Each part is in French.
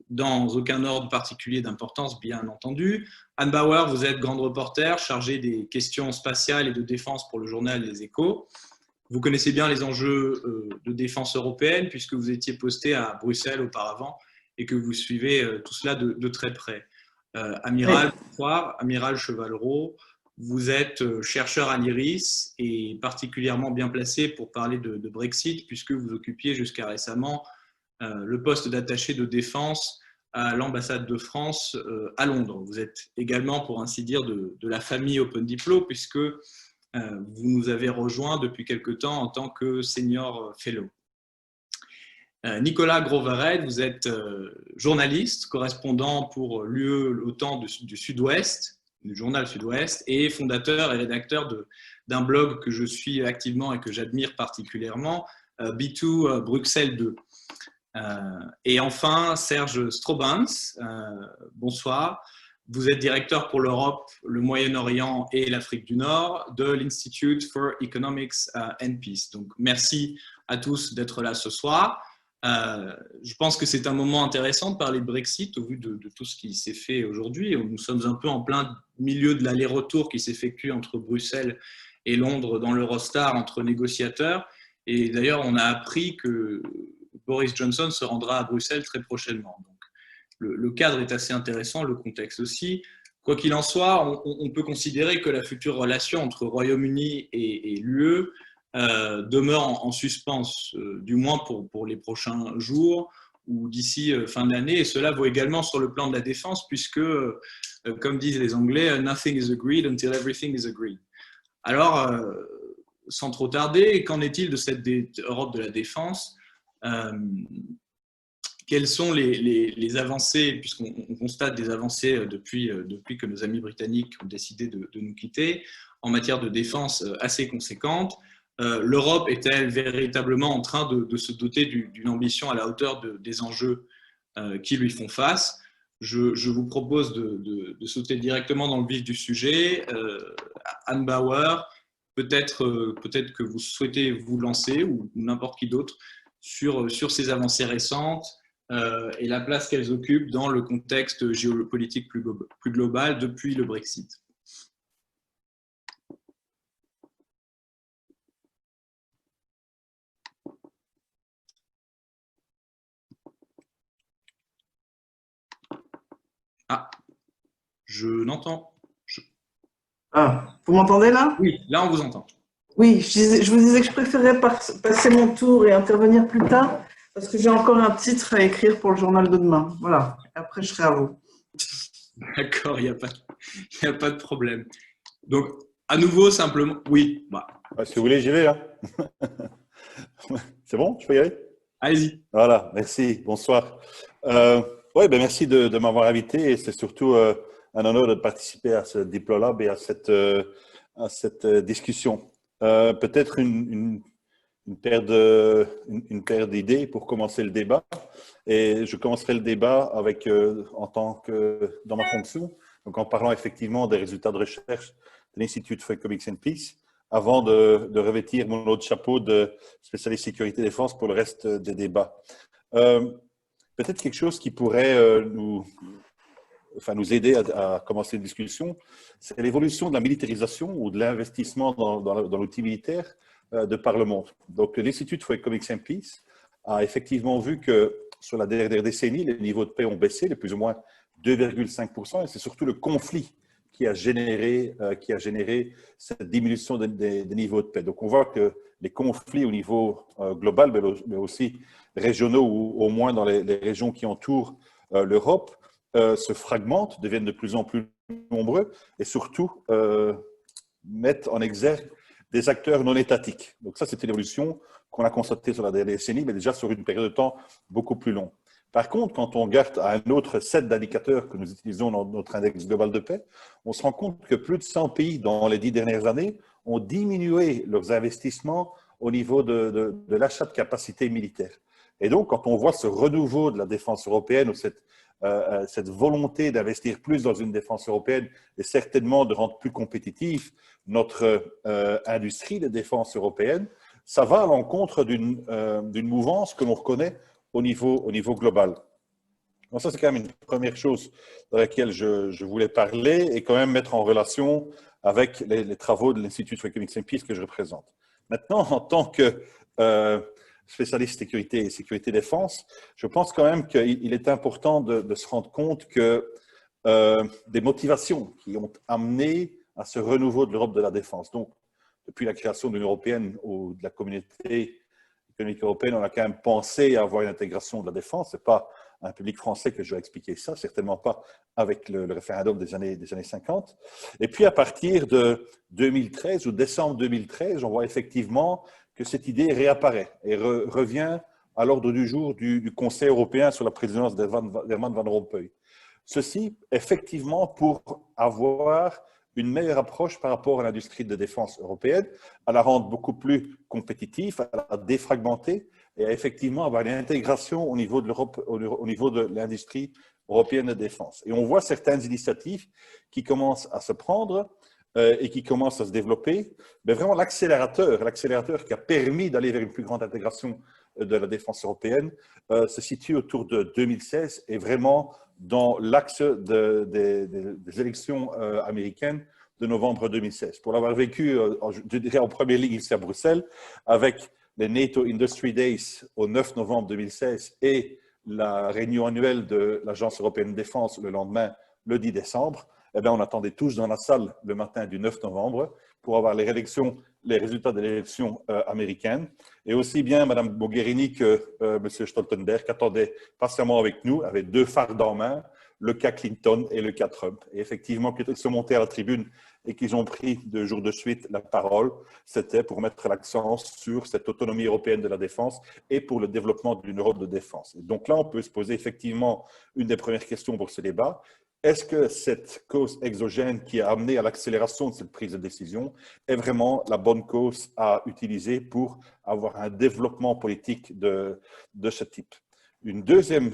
dans aucun ordre particulier d'importance, bien entendu. Anne Bauer, vous êtes grande reporter, chargée des questions spatiales et de défense pour le journal Les Échos. Vous connaissez bien les enjeux de défense européenne puisque vous étiez posté à Bruxelles auparavant et que vous suivez tout cela de très près. Amiral, bonsoir, Amiral Chevalreau, vous êtes chercheur à l'IRIS et particulièrement bien placé pour parler de Brexit puisque vous occupiez jusqu'à récemment le poste d'attaché de défense à l'ambassade de France à Londres. Vous êtes également, pour ainsi dire, de la famille Open Diplo puisque vous nous avez rejoint depuis quelque temps en tant que senior fellow. Nicolas Grovaret, vous êtes journaliste, correspondant pour l'UE l'OTAN du Sud-Ouest, du journal Sud-Ouest, et fondateur et rédacteur d'un blog que je suis activement et que j'admire particulièrement, B2 Bruxelles 2. Et enfin, Serge Strobans, bonsoir. Vous êtes directeur pour l'Europe, le Moyen-Orient et l'Afrique du Nord de l'Institute for Economics and Peace. Donc, merci à tous d'être là ce soir. Je pense que c'est un moment intéressant de parler de Brexit au vu de tout ce qui s'est fait aujourd'hui. Nous sommes un peu en plein milieu de l'aller-retour qui s'effectue entre Bruxelles et Londres dans l'Eurostar entre négociateurs. Et d'ailleurs, on a appris que Boris Johnson se rendra à Bruxelles très prochainement. Donc, le cadre est assez intéressant, le contexte aussi. Quoi qu'il en soit, on peut considérer que la future relation entre le Royaume-Uni et l'UE demeure en suspens, du moins pour les prochains jours ou d'ici fin d'année. Et cela vaut également sur le plan de la défense, puisque, comme disent les Anglais, nothing is agreed until everything is agreed. Alors, sans trop tarder, qu'en est-il de cette Europe de la défense ? Quelles sont les avancées, puisqu'on constate des avancées depuis que nos amis britanniques ont décidé de nous quitter, en matière de défense assez conséquentes. L'Europe est-elle véritablement en train de se doter d'une ambition à la hauteur des enjeux qui lui font face ? Je vous propose de sauter directement dans le vif du sujet. Anne Bauer, peut-être que vous souhaitez vous lancer, ou n'importe qui d'autre, sur ces avancées récentes et la place qu'elles occupent dans le contexte géopolitique plus global depuis le Brexit. Ah, je n'entends. Ah, vous m'entendez là? Oui, là on vous entend. Oui, je vous disais que je préférais passer mon tour et intervenir plus tard parce que j'ai encore un titre à écrire pour le journal de demain. Voilà, après je serai à vous. D'accord, il n'y a pas de problème. Donc, à nouveau, simplement, oui. Si vous voulez, j'y vais. Hein. C'est bon, je peux y aller? Allez-y. Voilà, merci, bonsoir. Merci de m'avoir invité et c'est surtout un honneur de participer à ce Diplolab et à cette discussion. Peut-être une paire d'idées pour commencer le débat. Et je commencerai le débat avec, dans ma fonction, donc en parlant effectivement des résultats de recherche de l'Institute for Economics and Peace, avant de revêtir mon autre chapeau de spécialiste sécurité et défense pour le reste des débats. Peut-être quelque chose qui pourrait nous aider à commencer une discussion, c'est l'évolution de la militarisation ou de l'investissement dans l'outil militaire de par le monde. Donc, l'Institute for Economics and Peace a effectivement vu que sur la dernière décennie, les niveaux de paix ont baissé de plus ou moins 2,5%, et c'est surtout le conflit qui a généré cette diminution des niveaux de paix. Donc, on voit que les conflits au niveau global, mais aussi régionaux ou au moins dans les régions qui entourent l'Europe, se fragmentent, deviennent de plus en plus nombreux et surtout mettent en exergue des acteurs non étatiques. Donc ça, c'est une évolution qu'on a constatée sur la dernière décennie, mais déjà sur une période de temps beaucoup plus longue. Par contre, quand on regarde à un autre set d'indicateurs que nous utilisons dans notre index global de paix, on se rend compte que plus de 100 pays dans les 10 dernières années ont diminué leurs investissements au niveau de l'achat de capacités militaires. Et donc, quand on voit ce renouveau de la défense européenne ou cette volonté d'investir plus dans une défense européenne et certainement de rendre plus compétitive notre industrie de défense européenne, ça va à l'encontre d'une mouvance que l'on reconnaît au niveau global. Donc ça, c'est quand même une première chose dans laquelle je voulais parler et quand même mettre en relation avec les travaux de l'Institut for Economics and Peace que je représente. Maintenant, en tant que spécialiste sécurité et sécurité-défense, je pense quand même qu'il est important de se rendre compte que des motivations qui ont amené à ce renouveau de l'Europe de la défense. Donc, depuis la création de l'Union européenne ou de la communauté économique européenne, on a quand même pensé à avoir une intégration de la défense. Ce n'est pas un public français que je vais expliquer ça, certainement pas avec le référendum des années 50. Et puis, à partir de 2013 ou décembre 2013, on voit effectivement que cette idée réapparaît et revient à l'ordre du jour du Conseil européen sous la présidence d'Herman Van Rompuy. Ceci, effectivement, pour avoir une meilleure approche par rapport à l'industrie de défense européenne, à la rendre beaucoup plus compétitive, à la défragmenter et à effectivement avoir une intégration au niveau de l'Europe, au niveau de l'industrie européenne de défense. Et on voit certaines initiatives qui commencent à se prendre et qui commencent à se développer. Mais vraiment, l'accélérateur qui a permis d'aller vers une plus grande intégration de la défense européenne se situe autour de 2016 et vraiment dans l'axe des élections américaines de novembre 2016. Pour l'avoir vécu, je dirais en première ligne ici à Bruxelles, avec les NATO Industry Days au 9 novembre 2016 et la réunion annuelle de l'Agence européenne de défense le lendemain, le 10 décembre, eh bien, on attendait tous dans la salle le matin du 9 novembre pour avoir les résultats de l'élection américaine. Et aussi bien Mme Mogherini que M. Stoltenberg attendaient patiemment avec nous, avec deux fardes en main, le cas Clinton et le cas Trump. Et effectivement, quand ils sont montés à la tribune et qu'ils ont pris 2 jours de suite la parole, c'était pour mettre l'accent sur cette autonomie européenne de la défense et pour le développement d'une Europe de défense. Et donc là, on peut se poser effectivement une des premières questions pour ce débat. Est-ce que cette cause exogène qui a amené à l'accélération de cette prise de décision est vraiment la bonne cause à utiliser pour avoir un développement politique de ce type? Une deuxième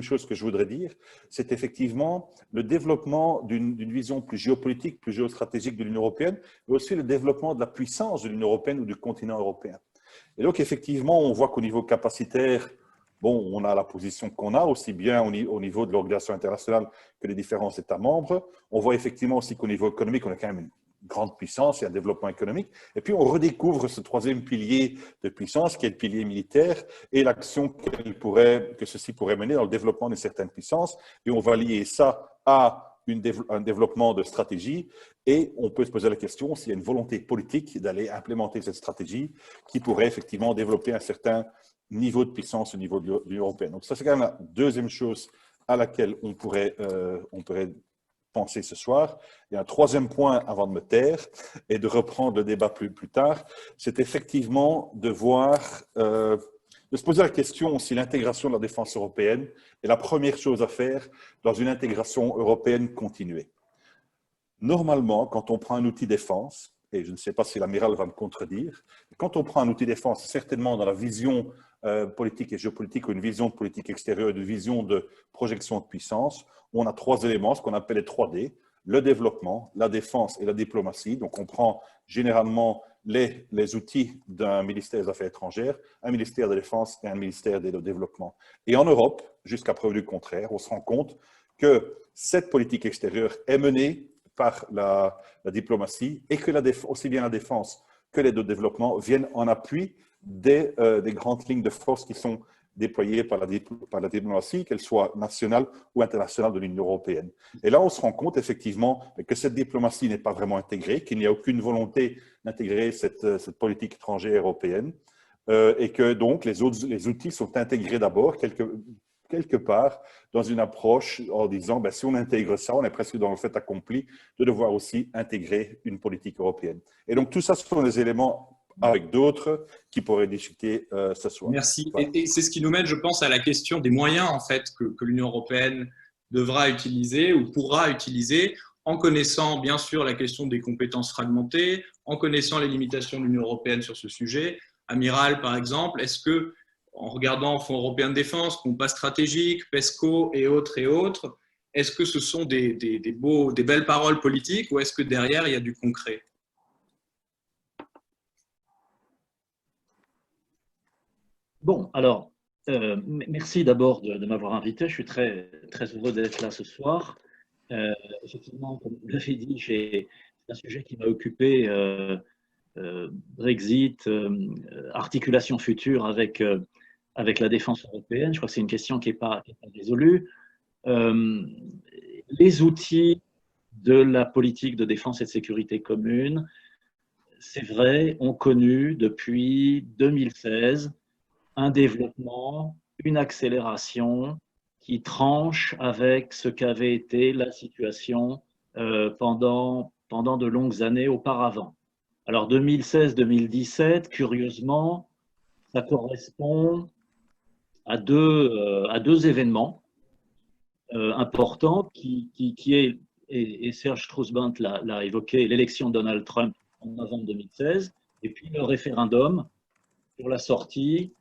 chose que je voudrais dire, c'est effectivement le développement d'une vision plus géopolitique, plus géostratégique de l'Union européenne, mais aussi le développement de la puissance de l'Union européenne ou du continent européen. Et donc, effectivement, on voit qu'au niveau capacitaire, bon, on a la position qu'on a, aussi bien au niveau de l'organisation internationale que les différents États membres. On voit effectivement aussi qu'au niveau économique, on a quand même une grande puissance et un développement économique. Et puis, on redécouvre ce troisième pilier de puissance, qui est le pilier militaire, et l'action que ceci pourrait mener dans le développement d'une certaine puissance. Et on va lier ça à un développement de stratégie. Et on peut se poser la question s'il y a une volonté politique d'aller implémenter cette stratégie qui pourrait effectivement développer un certain niveau de puissance au niveau de l'Union européenne. Donc ça, c'est quand même la deuxième chose à laquelle on pourrait penser ce soir. Et un troisième point avant de me taire et de reprendre le débat plus tard, c'est effectivement de voir, de se poser la question si l'intégration de la défense européenne est la première chose à faire dans une intégration européenne continuée. Normalement, quand on prend un outil défense, et je ne sais pas si l'amiral va me contredire, quand on prend un outil défense, certainement dans la vision politique et géopolitique ou une vision de politique extérieure, une vision de projection de puissance, on a 3 éléments, ce qu'on appelle les 3D, le développement, la défense et la diplomatie. Donc on prend généralement les outils d'un ministère des Affaires étrangères, un ministère de la Défense et un ministère du Développement. Et en Europe, jusqu'à preuve du contraire, on se rend compte que cette politique extérieure est menée par la diplomatie et que aussi bien la défense que l'aide au développement viennent en appui des grandes lignes de force qui sont déployées par la diplomatie, qu'elle soit nationale ou internationale de l'Union européenne. Et là, on se rend compte effectivement que cette diplomatie n'est pas vraiment intégrée, qu'il n'y a aucune volonté d'intégrer cette politique étrangère européenne et que donc les outils sont intégrés d'abord quelque part dans une approche en disant si on intègre ça, on est presque dans le fait accompli de devoir aussi intégrer une politique européenne. Et donc tout ça, ce sont des éléments avec d'autres qui pourraient discuter ce soir. Merci. Voilà. Et c'est ce qui nous mène, je pense, à la question des moyens en fait que l'Union européenne devra utiliser ou pourra utiliser en connaissant bien sûr la question des compétences fragmentées, en connaissant les limitations de l'Union européenne sur ce sujet. Amiral, par exemple, est-ce que en regardant Fonds européen de défense, compas stratégique, PESCO et autres, est-ce que ce sont des belles paroles politiques ou est-ce que derrière, il y a du concret? Bon, alors, Merci d'abord de m'avoir invité. Je suis très, très heureux d'être là ce soir. Effectivement, comme vous l'avez dit, c'est un sujet qui m'a occupé, Brexit, articulation future avec la défense européenne. Je crois que c'est une question qui n'est pas résolue. Les outils de la politique de défense et de sécurité commune, c'est vrai, ont connu depuis 2016 un développement, une accélération qui tranche avec ce qu'avait été la situation pendant de longues années auparavant. Alors 2016-2017, curieusement, ça correspond à deux événements importants qui est, et Serge Strausband l'a évoqué, l'élection de Donald Trump en novembre 2016, et puis le référendum sur la sortie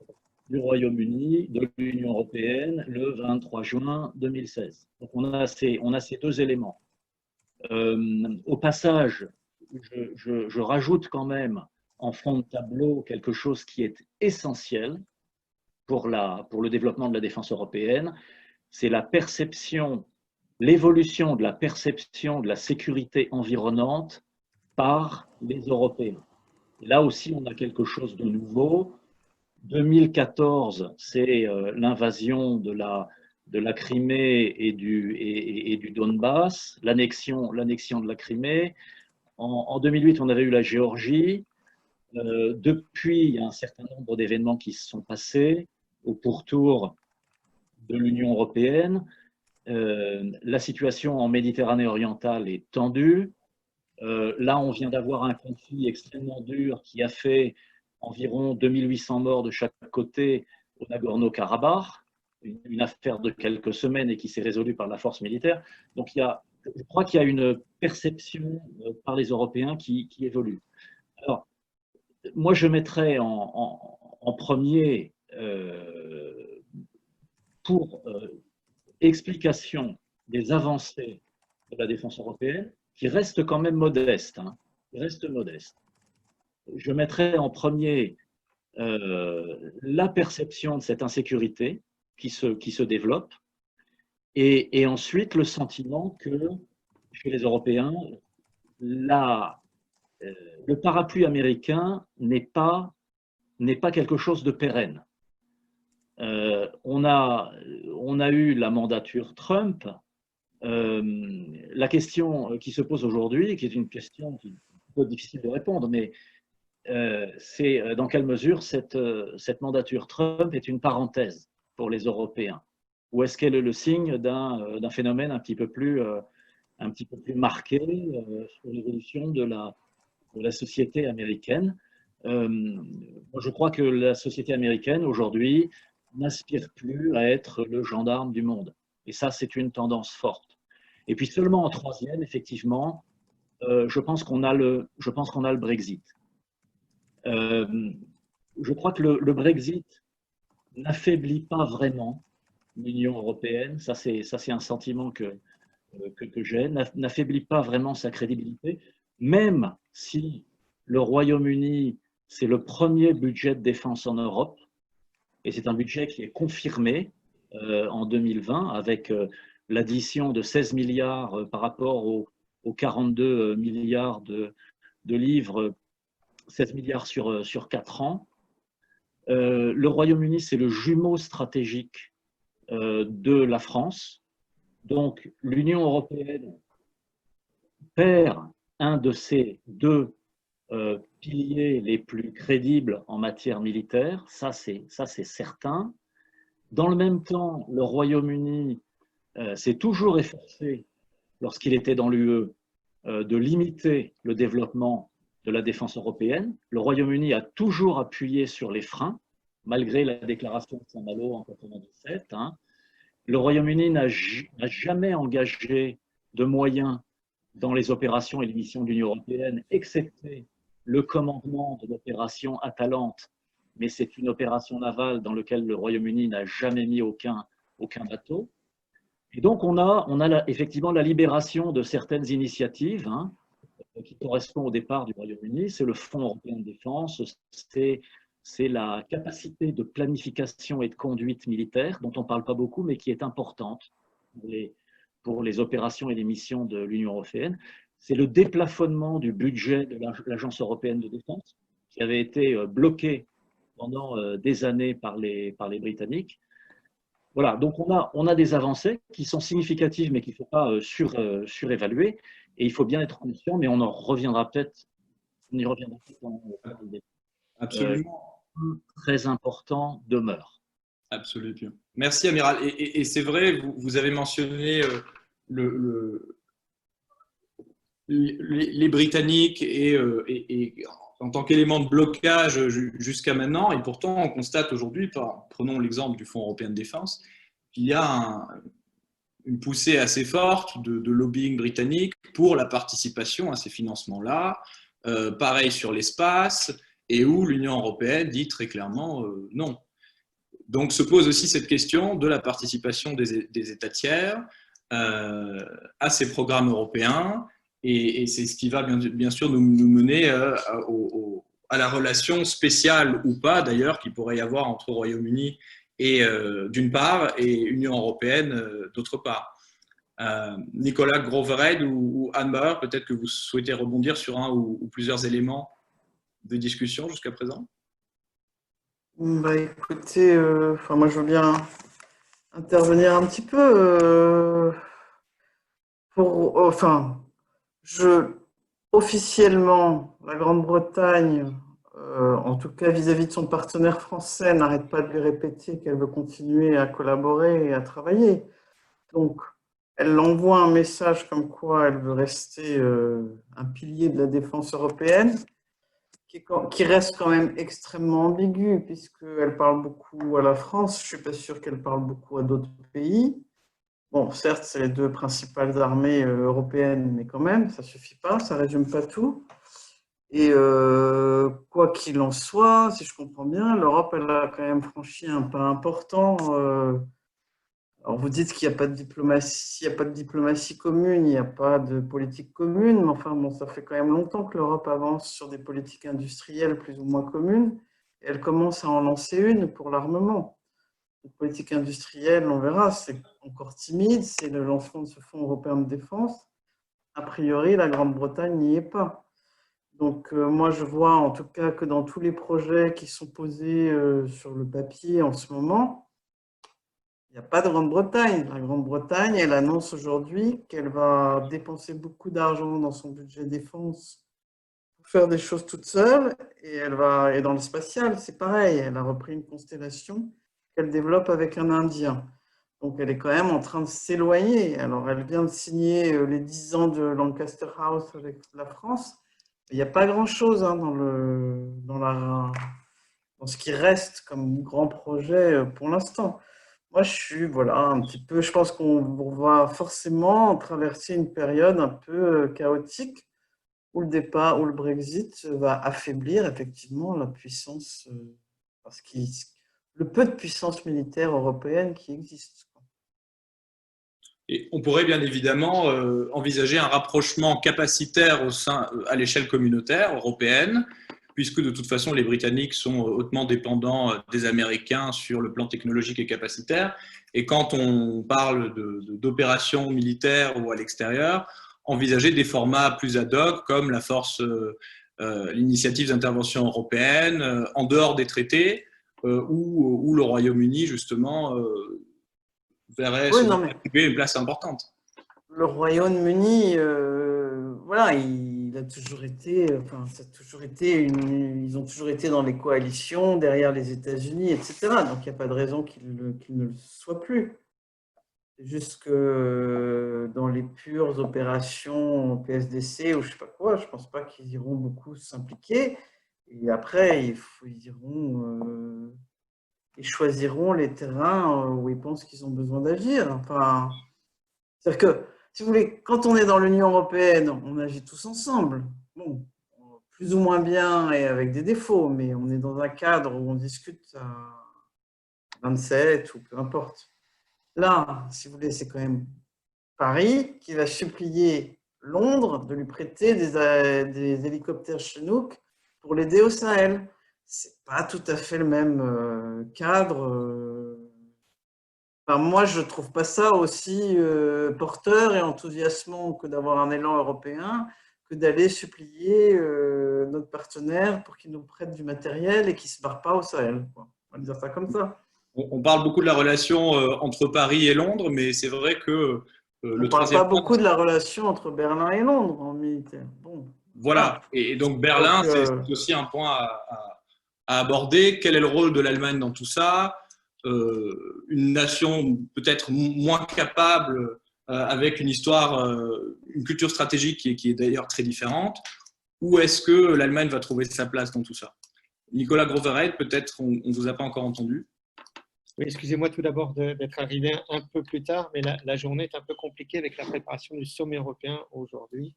du Royaume-Uni de l'Union européenne le 23 juin 2016. Donc on a ces deux éléments. Au passage, je rajoute quand même en fond de tableau quelque chose qui est essentiel pour le développement de la défense européenne, c'est la perception, l'évolution de la perception de la sécurité environnante par les Européens. Et là aussi, on a quelque chose de nouveau. 2014, c'est l'invasion de la Crimée et du Donbass, l'annexion de la Crimée. En 2008, on avait eu la Géorgie. Depuis, il y a un certain nombre d'événements qui se sont passés au pourtour de l'Union européenne. La situation en Méditerranée orientale est tendue. Là, on vient d'avoir un conflit extrêmement dur qui a fait environ 2800 morts de chaque côté au Nagorno-Karabakh, une affaire de quelques semaines et qui s'est résolue par la force militaire. Donc, je crois qu'il y a une perception par les Européens qui évolue. Alors, moi, je mettrais en premier, pour explication des avancées de la défense européenne, qui reste quand même modeste, hein, qui reste modeste. Je mettrais en premier la perception de cette insécurité qui se développe et ensuite le sentiment que chez les Européens, le parapluie américain n'est pas quelque chose de pérenne. On a eu la mandature Trump. La question qui se pose aujourd'hui, qui est une question qui est un peu difficile de répondre, mais c'est dans quelle mesure cette mandature Trump est une parenthèse pour les Européens, ou est-ce qu'elle est le signe d'un phénomène un petit peu plus marqué sur l'évolution de la société américaine. Moi, je crois que la société américaine aujourd'hui n'aspire plus à être le gendarme du monde, et ça c'est une tendance forte. Et puis seulement en troisième, effectivement, je pense qu'on a le Brexit. Je crois que le Brexit n'affaiblit pas vraiment l'Union européenne, ça c'est un sentiment que j'ai, n'affaiblit pas vraiment sa crédibilité, même si le Royaume-Uni, c'est le premier budget de défense en Europe, et c'est un budget qui est confirmé en 2020 avec l'addition de 16 milliards par rapport aux 42 milliards de livres, 16 milliards sur 4 ans. Le Royaume-Uni, c'est le jumeau stratégique de la France. Donc, l'Union européenne perd un de ces deux piliers les plus crédibles en matière militaire, ça c'est certain. Dans le même temps, le Royaume-Uni s'est toujours efforcé, lorsqu'il était dans l'UE, de limiter le développement de la défense européenne. Le Royaume-Uni a toujours appuyé sur les freins, malgré la déclaration de Saint-Malo en 1997. Hein. Le Royaume-Uni n'a jamais engagé de moyens dans les opérations et les missions de l'Union européenne, excepté le commandement de l'opération Atalante, mais c'est une opération navale dans laquelle le Royaume-Uni n'a jamais mis aucun bateau. Et donc on a effectivement la libération de certaines initiatives qui correspondent au départ du Royaume-Uni. C'est le Fonds européen de défense, c'est c'est la capacité de planification et de conduite militaire, dont on ne parle pas beaucoup, mais qui est importante pour les opérations et les missions de l'Union européenne. C'est le déplafonnement du budget de l'Agence européenne de défense, qui avait été bloqué pendant des années par les Britanniques. Voilà, donc on a des avancées qui sont significatives, mais qu'il ne faut pas surévaluer. Et il faut bien être conscient, mais on y reviendra peut-être pendant le débat. Absolument. Très important demeure. Absolument. Merci, Amiral. Et c'est vrai, vous avez mentionné les Britanniques et en tant qu'élément de blocage jusqu'à maintenant. Et pourtant, on constate aujourd'hui, prenons l'exemple du Fonds européen de défense, qu'il y a une poussée assez forte de lobbying britannique pour la participation à ces financements-là. Pareil sur l'espace, et où l'Union européenne dit très clairement non. Donc se pose aussi cette question de la participation des États tiers à ces programmes européens, et c'est ce qui va bien sûr nous mener à la relation spéciale ou pas d'ailleurs qu'il pourrait y avoir entre Royaume-Uni d'une part et Union européenne d'autre part. Nicolas Grovered ou Anne Bauer, peut-être que vous souhaitez rebondir sur un ou plusieurs éléments de discussion jusqu'à présent. Écoutez, moi je veux bien intervenir un petit peu. Officiellement, la Grande-Bretagne, en tout cas vis-à-vis de son partenaire français, n'arrête pas de lui répéter qu'elle veut continuer à collaborer et à travailler. Donc, elle envoie un message comme quoi elle veut rester un pilier de la défense européenne, qui reste quand même extrêmement ambigu, puisqu'elle parle beaucoup à la France. Je ne suis pas sûr qu'elle parle beaucoup à d'autres pays. Bon, certes, c'est les deux principales armées européennes, mais quand même, ça ne suffit pas, ça ne résume pas tout. Et quoi qu'il en soit, si je comprends bien, l'Europe, elle a quand même franchi un pas important. Alors vous dites qu'il n'y a pas de diplomatie, commune, il n'y a pas de politique commune, mais enfin bon, ça fait quand même longtemps que l'Europe avance sur des politiques industrielles plus ou moins communes, et elle commence à en lancer une pour l'armement. La politique industrielle, on verra, c'est encore timide, c'est le lancement de ce Fonds européen de défense. A priori, la Grande-Bretagne n'y est pas. Donc moi, je vois en tout cas que dans tous les projets qui sont posés sur le papier en ce moment, il n'y a pas de Grande-Bretagne. La Grande-Bretagne, elle annonce aujourd'hui qu'elle va dépenser beaucoup d'argent dans son budget défense pour faire des choses toute seule. Et dans le spatial, c'est pareil. Elle a repris une constellation qu'elle développe avec un Indien. Donc, elle est quand même en train de s'éloigner. Alors, elle vient de signer les 10 ans de Lancaster House avec la France. Il n'y a pas grand-chose dans ce qui reste comme grand projet pour l'instant. Moi, je pense qu'on va forcément traverser une période un peu chaotique où le Brexit va affaiblir effectivement la puissance, le peu de puissance militaire européenne qui existe. Et on pourrait bien évidemment envisager un rapprochement capacitaire à l'échelle communautaire européenne, puisque de toute façon les Britanniques sont hautement dépendants des Américains sur le plan technologique et capacitaire. Et quand on parle d'opérations militaires ou à l'extérieur, envisager des formats plus ad hoc comme l'initiative d'intervention européenne en dehors des traités, où le Royaume-Uni justement verrait attribuer une place importante. Le Royaume-Uni, il a toujours été, ils ont toujours été dans les coalitions derrière les États-Unis, etc. Donc il n'y a pas de raison qu'ils ne le soient plus. C'est juste que dans les pures opérations PSDC ou je ne sais pas quoi, je ne pense pas qu'ils iront beaucoup s'impliquer. Et après, ils choisiront les terrains où ils pensent qu'ils ont besoin d'agir. Enfin, c'est-à-dire que, si vous voulez, quand on est dans l'Union européenne, on agit tous ensemble. Bon, plus ou moins bien et avec des défauts, mais on est dans un cadre où on discute à 27 ou peu importe. Là, si vous voulez, c'est quand même Paris qui va supplier Londres de lui prêter des hélicoptères Chinook pour l'aider au Sahel. c'est pas tout à fait le même cadre. Enfin, moi, je trouve pas ça aussi porteur et enthousiasmant que d'avoir un élan européen, que d'aller supplier notre partenaire pour qu'il nous prête du matériel et qu'il se barre pas au Sahel, quoi. On va dire ça comme ça. On parle beaucoup de la relation entre Paris et Londres, mais c'est vrai que On le parle pas troisième point, beaucoup de la relation entre Berlin et Londres en militaire. Bon, voilà. Et donc Berlin, donc, c'est aussi un point à aborder. Quel est le rôle de l'Allemagne dans tout ça? Une nation peut-être moins capable, avec une histoire, une culture stratégique qui est d'ailleurs très différente. Où est-ce que l'Allemagne va trouver sa place dans tout ça? Nicolas Groverheide, peut-être on ne vous a pas encore entendu. Oui, excusez-moi tout d'abord d'être arrivé un peu plus tard, mais la journée est un peu compliquée avec la préparation du sommet européen aujourd'hui.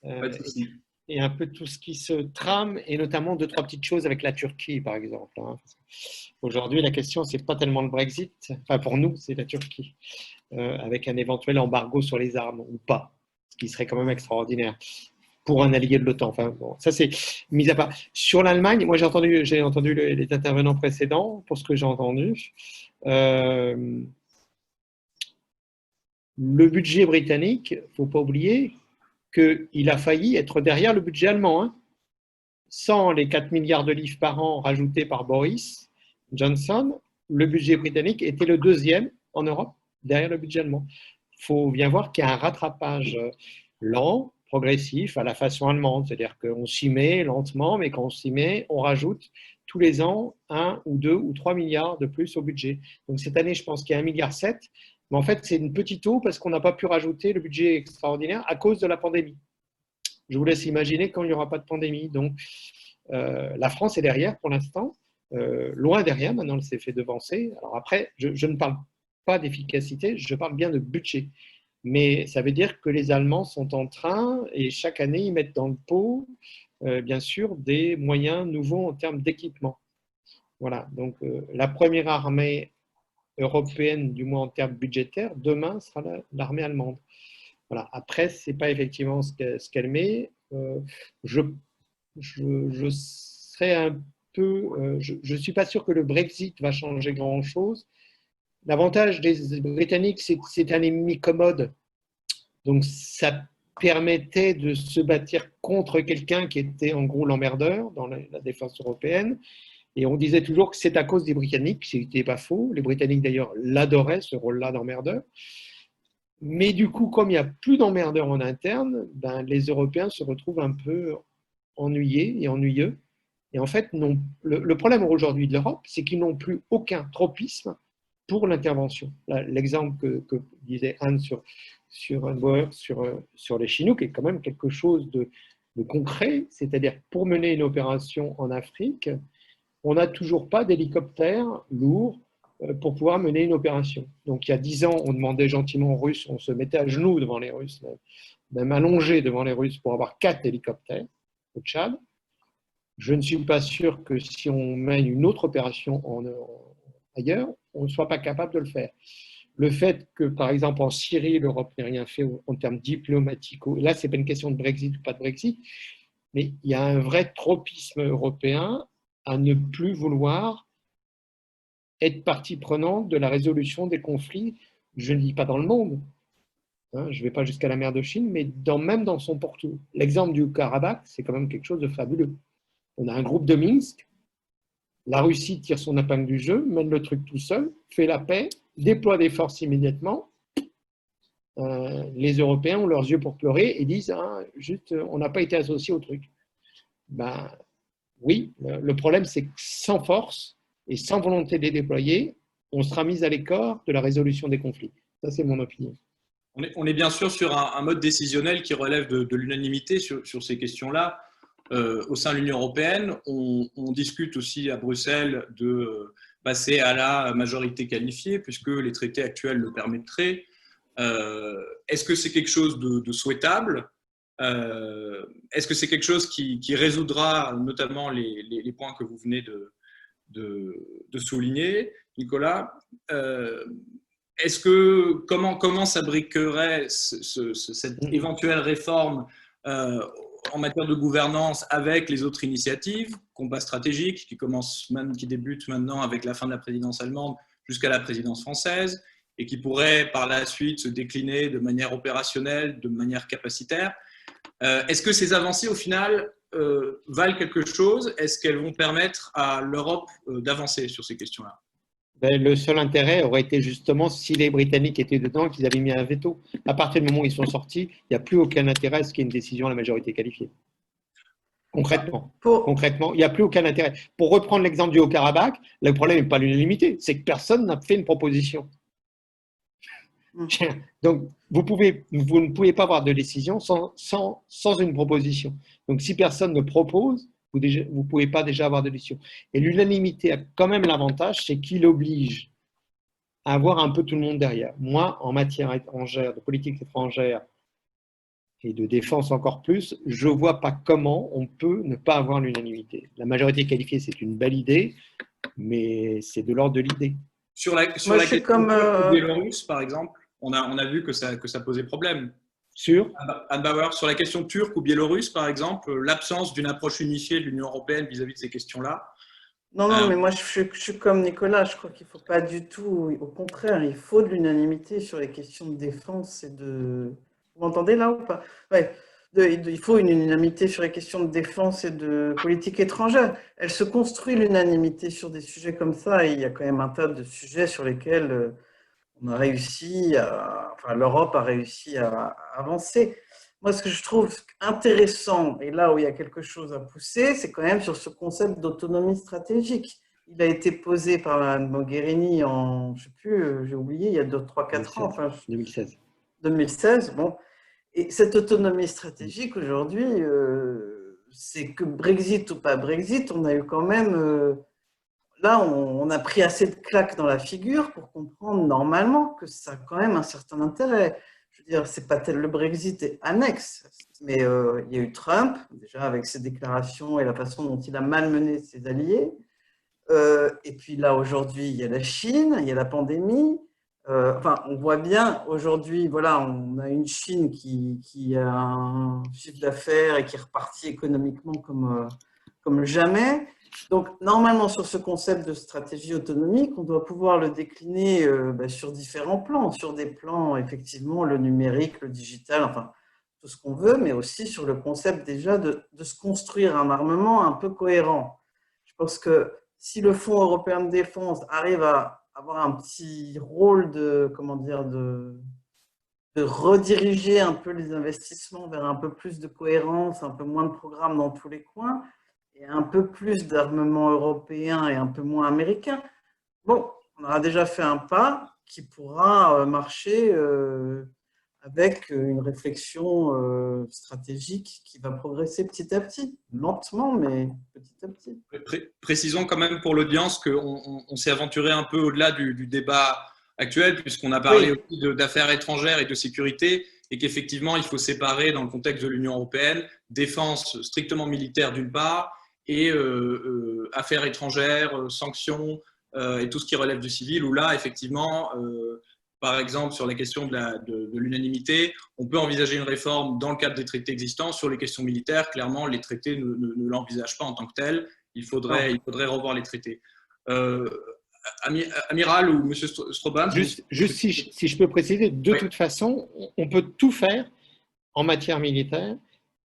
Pas de souci. Et un peu tout ce qui se trame, et notamment 2-3 petites choses avec la Turquie, par exemple. Aujourd'hui, la question, ce n'est pas tellement le Brexit, enfin pour nous, c'est la Turquie, avec un éventuel embargo sur les armes ou pas, ce qui serait quand même extraordinaire pour un allié de l'OTAN. Enfin, bon, ça, c'est mis à part. Sur l'Allemagne, moi, j'ai entendu les intervenants précédents, pour ce que j'ai entendu. Le budget britannique, il ne faut pas oublier qu'il a failli être derrière le budget allemand. Hein. Sans les 4 milliards de livres par an rajoutés par Boris Johnson, le budget britannique était le deuxième en Europe, derrière le budget allemand. Il faut bien voir qu'il y a un rattrapage lent, progressif, à la façon allemande. C'est-à-dire qu'on s'y met lentement, mais quand on s'y met, on rajoute tous les ans 1 ou 2 ou 3 milliards de plus au budget. Donc cette année, je pense qu'il y a 1,7 milliard. Mais en fait, c'est une petite eau parce qu'on n'a pas pu rajouter le budget extraordinaire à cause de la pandémie. Je vous laisse imaginer quand il n'y aura pas de pandémie. Donc, la France est derrière pour l'instant, loin derrière. Maintenant, elle s'est fait devancer. Alors après, je ne parle pas d'efficacité, je parle bien de budget. Mais ça veut dire que les Allemands sont en train, et chaque année, ils mettent dans le pot, bien sûr, des moyens nouveaux en termes d'équipement. Voilà. Donc, la première armée européenne, du moins en termes budgétaires, demain sera l'armée allemande. Voilà. Après, ce n'est pas effectivement ce qu'elle met. Je serais un peu. Je ne suis pas sûr que le Brexit va changer grand-chose. L'avantage des Britanniques, c'est que c'est un ennemi commode. Donc, ça permettait de se bâtir contre quelqu'un qui était en gros l'emmerdeur dans la défense européenne. Et on disait toujours que c'est à cause des Britanniques, ce n'était pas faux. Les Britanniques, d'ailleurs, l'adoraient, ce rôle-là d'emmerdeur. Mais du coup, comme il n'y a plus d'emmerdeurs en interne, ben, les Européens se retrouvent un peu ennuyés et ennuyeux. Et en fait, le problème aujourd'hui de l'Europe, c'est qu'ils n'ont plus aucun tropisme pour l'intervention. L'exemple que disait Anne sur les Chinooks est quand même quelque chose de concret, c'est-à-dire pour mener une opération en Afrique, on n'a toujours pas d'hélicoptère lourd pour pouvoir mener une opération. Donc il y a 10 ans, on demandait gentiment aux Russes, on se mettait à genoux devant les Russes, même allongé devant les Russes pour avoir 4 hélicoptères au Tchad. Je ne suis pas sûr que si on mène une autre opération ailleurs, on ne soit pas capable de le faire. Le fait que, par exemple, en Syrie, l'Europe n'ait rien fait en termes diplomatiques, là, ce n'est pas une question de Brexit ou pas de Brexit, mais il y a un vrai tropisme européen à ne plus vouloir être partie prenante de la résolution des conflits, je ne dis pas dans le monde, hein, je ne vais pas jusqu'à la mer de Chine, mais même dans son pourtour. L'exemple du Karabakh, c'est quand même quelque chose de fabuleux. On a un groupe de Minsk, la Russie tire son épingle du jeu, mène le truc tout seul, fait la paix, déploie des forces immédiatement. Les Européens ont leurs yeux pour pleurer et disent hein, juste, on n'a pas été associés au truc. Ben, oui, le problème, c'est que sans force et sans volonté de les déployer, on sera mis à l'écart de la résolution des conflits. Ça, c'est mon opinion. On est bien sûr sur un mode décisionnel qui relève de l'unanimité sur ces questions-là. Au sein de l'Union européenne, on discute aussi à Bruxelles de passer à la majorité qualifiée, puisque les traités actuels le permettraient. Est-ce que c'est quelque chose de souhaitable ? Est-ce que c'est quelque chose qui résoudra notamment les points que vous venez de souligner, Nicolas ? Comment s'abriquerait cette éventuelle réforme en matière de gouvernance avec les autres initiatives, combat stratégique qui débute maintenant avec la fin de la présidence allemande jusqu'à la présidence française et qui pourrait par la suite se décliner de manière opérationnelle, de manière capacitaire. Est-ce que ces avancées, au final, valent quelque chose? Est-ce qu'elles vont permettre à l'Europe d'avancer sur ces questions-là? Ben, le seul intérêt aurait été justement si les Britanniques étaient dedans, qu'ils avaient mis un veto. À partir du moment où ils sont sortis, il n'y a plus aucun intérêt à ce qu'il y ait une décision à la majorité qualifiée. Concrètement, il n'y a plus aucun intérêt. Pour reprendre l'exemple du Haut-Karabakh, le problème n'est pas l'unanimité, c'est que personne n'a fait une proposition. Donc, vous ne pouvez pas avoir de décision sans une proposition. Donc, si personne ne propose, vous ne pouvez pas déjà avoir de décision. Et l'unanimité a quand même l'avantage, c'est qu'il oblige à avoir un peu tout le monde derrière. Moi, en matière étrangère, de politique étrangère et de défense encore plus, je ne vois pas comment on peut ne pas avoir l'unanimité. La majorité qualifiée, c'est une belle idée, mais c'est de l'ordre de l'idée. Sur la question du Bélarus, par exemple, on a vu que ça posait problème. Sur Anne Bauer, sur la question turque ou biélorusse, par exemple, l'absence d'une approche unifiée de l'Union européenne vis-à-vis de ces questions-là. Non, mais moi je suis comme Nicolas, je crois qu'il ne faut pas du tout, au contraire, il faut de l'unanimité sur les questions de défense et de… Vous m'entendez là ou pas? Ouais. Il faut une unanimité sur les questions de défense et de politique étrangère. Elle se construit l'unanimité sur des sujets comme ça, et il y a quand même un tas de sujets sur lesquels on a réussi l'Europe a réussi à avancer. Moi, ce que je trouve intéressant, et là où il y a quelque chose à pousser, c'est quand même sur ce concept d'autonomie stratégique. Il a été posé par Mme Mogherini en, je ne sais plus, j'ai oublié, il y a 2, 3, 4 ans. 2016. 2016, bon. Et cette autonomie stratégique, aujourd'hui, c'est que Brexit ou pas Brexit, on a eu quand même… Là, on a pris assez de claques dans la figure pour comprendre normalement que ça a quand même un certain intérêt. Je veux dire, c'est pas tel le Brexit est annexe, mais il y a eu Trump, déjà avec ses déclarations et la façon dont il a malmené ses alliés. Et puis là, aujourd'hui, il y a la Chine, il y a la pandémie. On voit bien aujourd'hui, voilà, on a une Chine qui a un chiffre d'affaires et qui est reparti économiquement comme jamais. Donc, normalement, sur ce concept de stratégie autonomique, on doit pouvoir le décliner sur différents plans, sur des plans, effectivement, le numérique, le digital, enfin, tout ce qu'on veut, mais aussi sur le concept déjà de se construire un armement un peu cohérent. Je pense que si le Fonds européen de défense arrive à avoir un petit rôle de rediriger un peu les investissements vers un peu plus de cohérence, un peu moins de programmes dans tous les coins, et un peu plus d'armement européen et un peu moins américain, bon, on aura déjà fait un pas qui pourra marcher avec une réflexion stratégique qui va progresser petit à petit, lentement, mais petit à petit. Précisons quand même pour l'audience qu'on s'est aventuré un peu au-delà du débat actuel, puisqu'on a parlé aussi d'affaires étrangères et de sécurité, et qu'effectivement, il faut séparer dans le contexte de l'Union européenne défense strictement militaire d'une part, et affaires étrangères, sanctions et tout ce qui relève du civil, où là, effectivement, par exemple, sur la question de l'unanimité, on peut envisager une réforme dans le cadre des traités existants. Sur les questions militaires, clairement, les traités ne l'envisagent pas en tant que tel. Il faudrait revoir les traités. Amiral ou M. Stroban? Juste si je peux préciser, de toute façon, on peut tout faire en matière militaire,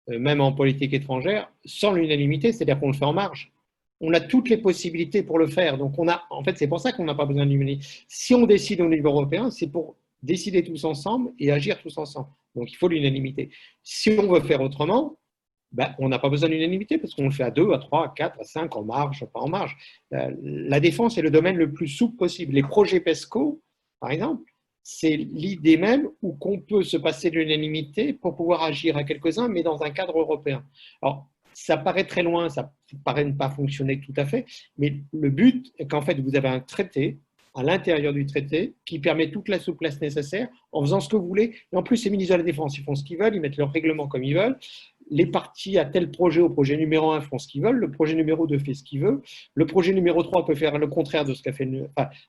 même en politique étrangère, sans l'unanimité, c'est-à-dire qu'on le fait en marge. On a toutes les possibilités pour le faire. Donc, en fait, c'est pour ça qu'on n'a pas besoin de l'unanimité. Si on décide au niveau européen, c'est pour décider tous ensemble et agir tous ensemble. Donc, il faut l'unanimité. Si on veut faire autrement, on n'a pas besoin d'unanimité parce qu'on le fait à 2, à 3, à 4, à 5, en marge, pas en marge. La défense est le domaine le plus souple possible. Les projets PESCO, par exemple, c'est l'idée même où qu'on peut se passer de l'unanimité pour pouvoir agir à quelques-uns, mais dans un cadre européen. Alors, ça paraît très loin, ça paraît ne pas fonctionner tout à fait, mais le but est qu'en fait, vous avez un traité à l'intérieur du traité qui permet toute la souplesse nécessaire en faisant ce que vous voulez. Et en plus, les ministres de la Défense, ils font ce qu'ils veulent, ils mettent leur règlement comme ils veulent. Les partis à tel projet, au projet numéro 1, font ce qu'ils veulent. Le projet numéro 2 fait ce qu'il veut. Le projet numéro 3 peut faire le contraire de ce qu'a fait…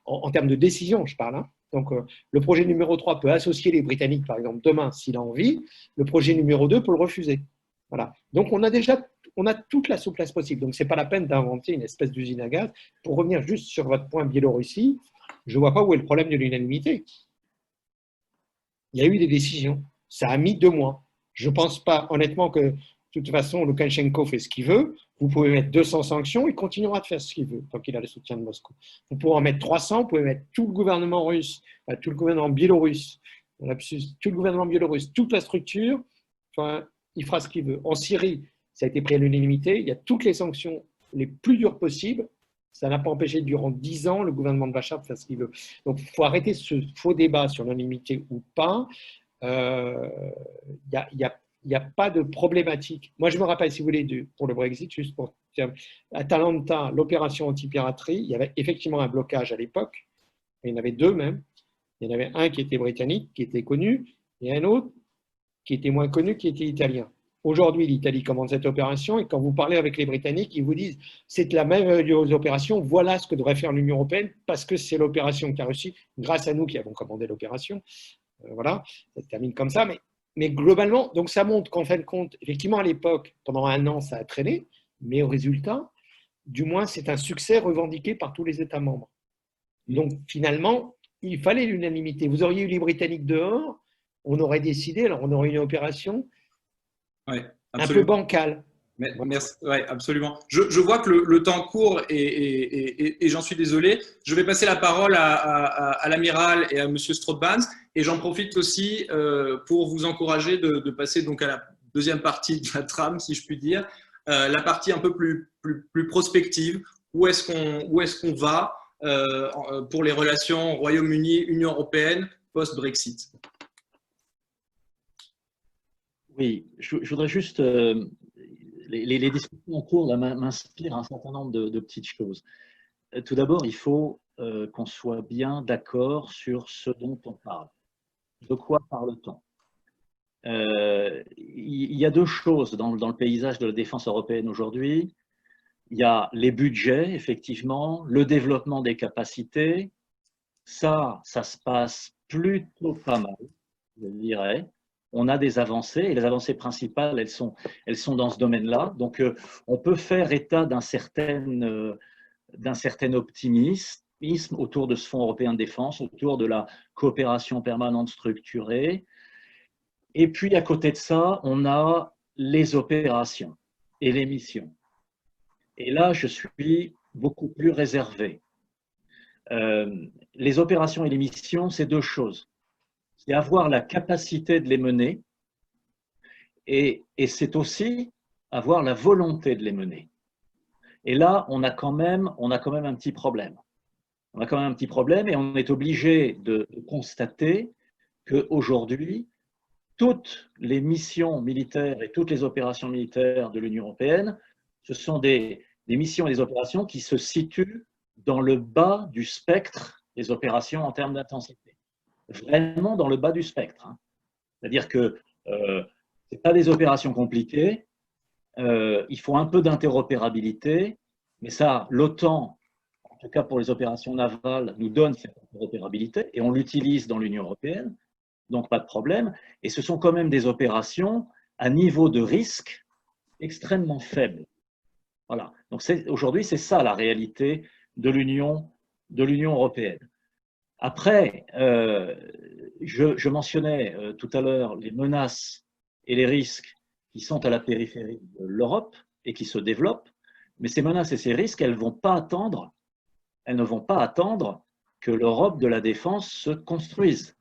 en termes de décision, je parle. Donc, le projet numéro 3 peut associer les Britanniques, par exemple, demain, s'il a envie. Le projet numéro 2 peut le refuser. Voilà. Donc, on a toute la souplesse possible. Donc, ce n'est pas la peine d'inventer une espèce d'usine à gaz. Pour revenir juste sur votre point Biélorussie, je ne vois pas où est le problème de l'unanimité. Il y a eu des décisions. Ça a mis 2 mois. Je ne pense pas, honnêtement, que de toute façon, Loukachenko fait ce qu'il veut. Vous pouvez mettre 200 sanctions, il continuera de faire ce qu'il veut, tant qu'il a le soutien de Moscou. Vous pouvez en mettre 300, vous pouvez mettre tout le gouvernement russe, tout le gouvernement biélorusse, tout le gouvernement biélorusse, toute la structure, enfin, il fera ce qu'il veut. En Syrie, ça a été pris à l'unanimité, il y a toutes les sanctions les plus dures possibles. Ça n'a pas empêché durant 10 ans le gouvernement de Bachar de faire ce qu'il veut. Donc, il faut arrêter ce faux débat sur l'unanimité ou pas. Il n'y a pas de problématique. Moi, je me rappelle, si vous voulez, pour le Brexit, juste pour dire, Atalanta, l'opération anti-piraterie, il y avait effectivement un blocage à l'époque. Il y en avait 2 même. Il y en avait un qui était britannique, qui était connu, et un autre qui était moins connu, qui était italien. Aujourd'hui, l'Italie commande cette opération, et quand vous parlez avec les Britanniques, ils vous disent c'est la même opération, voilà ce que devrait faire l'Union européenne, parce que c'est l'opération qui a réussi, grâce à nous qui avons commandé l'opération. Voilà, ça se termine comme ça, mais globalement, donc ça montre qu'en fin de compte, effectivement à l'époque, pendant 1 an, ça a traîné, mais au résultat, du moins, c'est un succès revendiqué par tous les États membres. Donc finalement, il fallait l'unanimité. Vous auriez eu les Britanniques dehors, on aurait décidé, alors on aurait une opération un peu bancale. Merci. Ouais, absolument. Je vois que le temps court et j'en suis désolé. Je vais passer la parole à l'amiral et à monsieur Strootmans, et j'en profite aussi pour vous encourager de passer donc à la deuxième partie de la trame, si je puis dire, la partie un peu plus prospective. Où est-ce qu'on va pour les relations Royaume-Uni-Union européenne post-Brexit? Oui, je voudrais juste… les discussions en cours m'inspirent un certain nombre de petites choses. Tout d'abord, il faut qu'on soit bien d'accord sur ce dont on parle. De quoi parle-t-on? Il y a 2 choses dans le paysage de la défense européenne aujourd'hui. Il y a les budgets, effectivement, le développement des capacités. Ça se passe plutôt pas mal, je dirais. On a des avancées, et les avancées principales, elles sont dans ce domaine-là. Donc, on peut faire état d'un certain optimisme autour de ce Fonds européen de défense, autour de la coopération permanente structurée. Et puis, à côté de ça, on a les opérations et les missions. Et là, je suis beaucoup plus réservé. Les opérations et les missions, c'est 2 choses. C'est avoir la capacité de les mener, et c'est aussi avoir la volonté de les mener. Et là, on a quand même un petit problème. On a quand même un petit problème, et on est obligé de constater qu'aujourd'hui, toutes les missions militaires et toutes les opérations militaires de l'Union européenne, ce sont des missions et des opérations qui se situent dans le bas du spectre des opérations en termes d'intensité. Vraiment dans le bas du spectre. C'est-à-dire que ce n'est pas des opérations compliquées, il faut un peu d'interopérabilité, mais ça, l'OTAN, en tout cas pour les opérations navales, nous donne cette interopérabilité, et on l'utilise dans l'Union européenne, donc pas de problème. Et ce sont quand même des opérations à niveau de risque extrêmement faible. Voilà. Donc aujourd'hui, c'est ça la réalité de l'Union européenne. Après, je mentionnais tout à l'heure les menaces et les risques qui sont à la périphérie de l'Europe et qui se développent, mais ces menaces et ces risques, elles ne vont pas attendre que l'Europe de la défense se construise.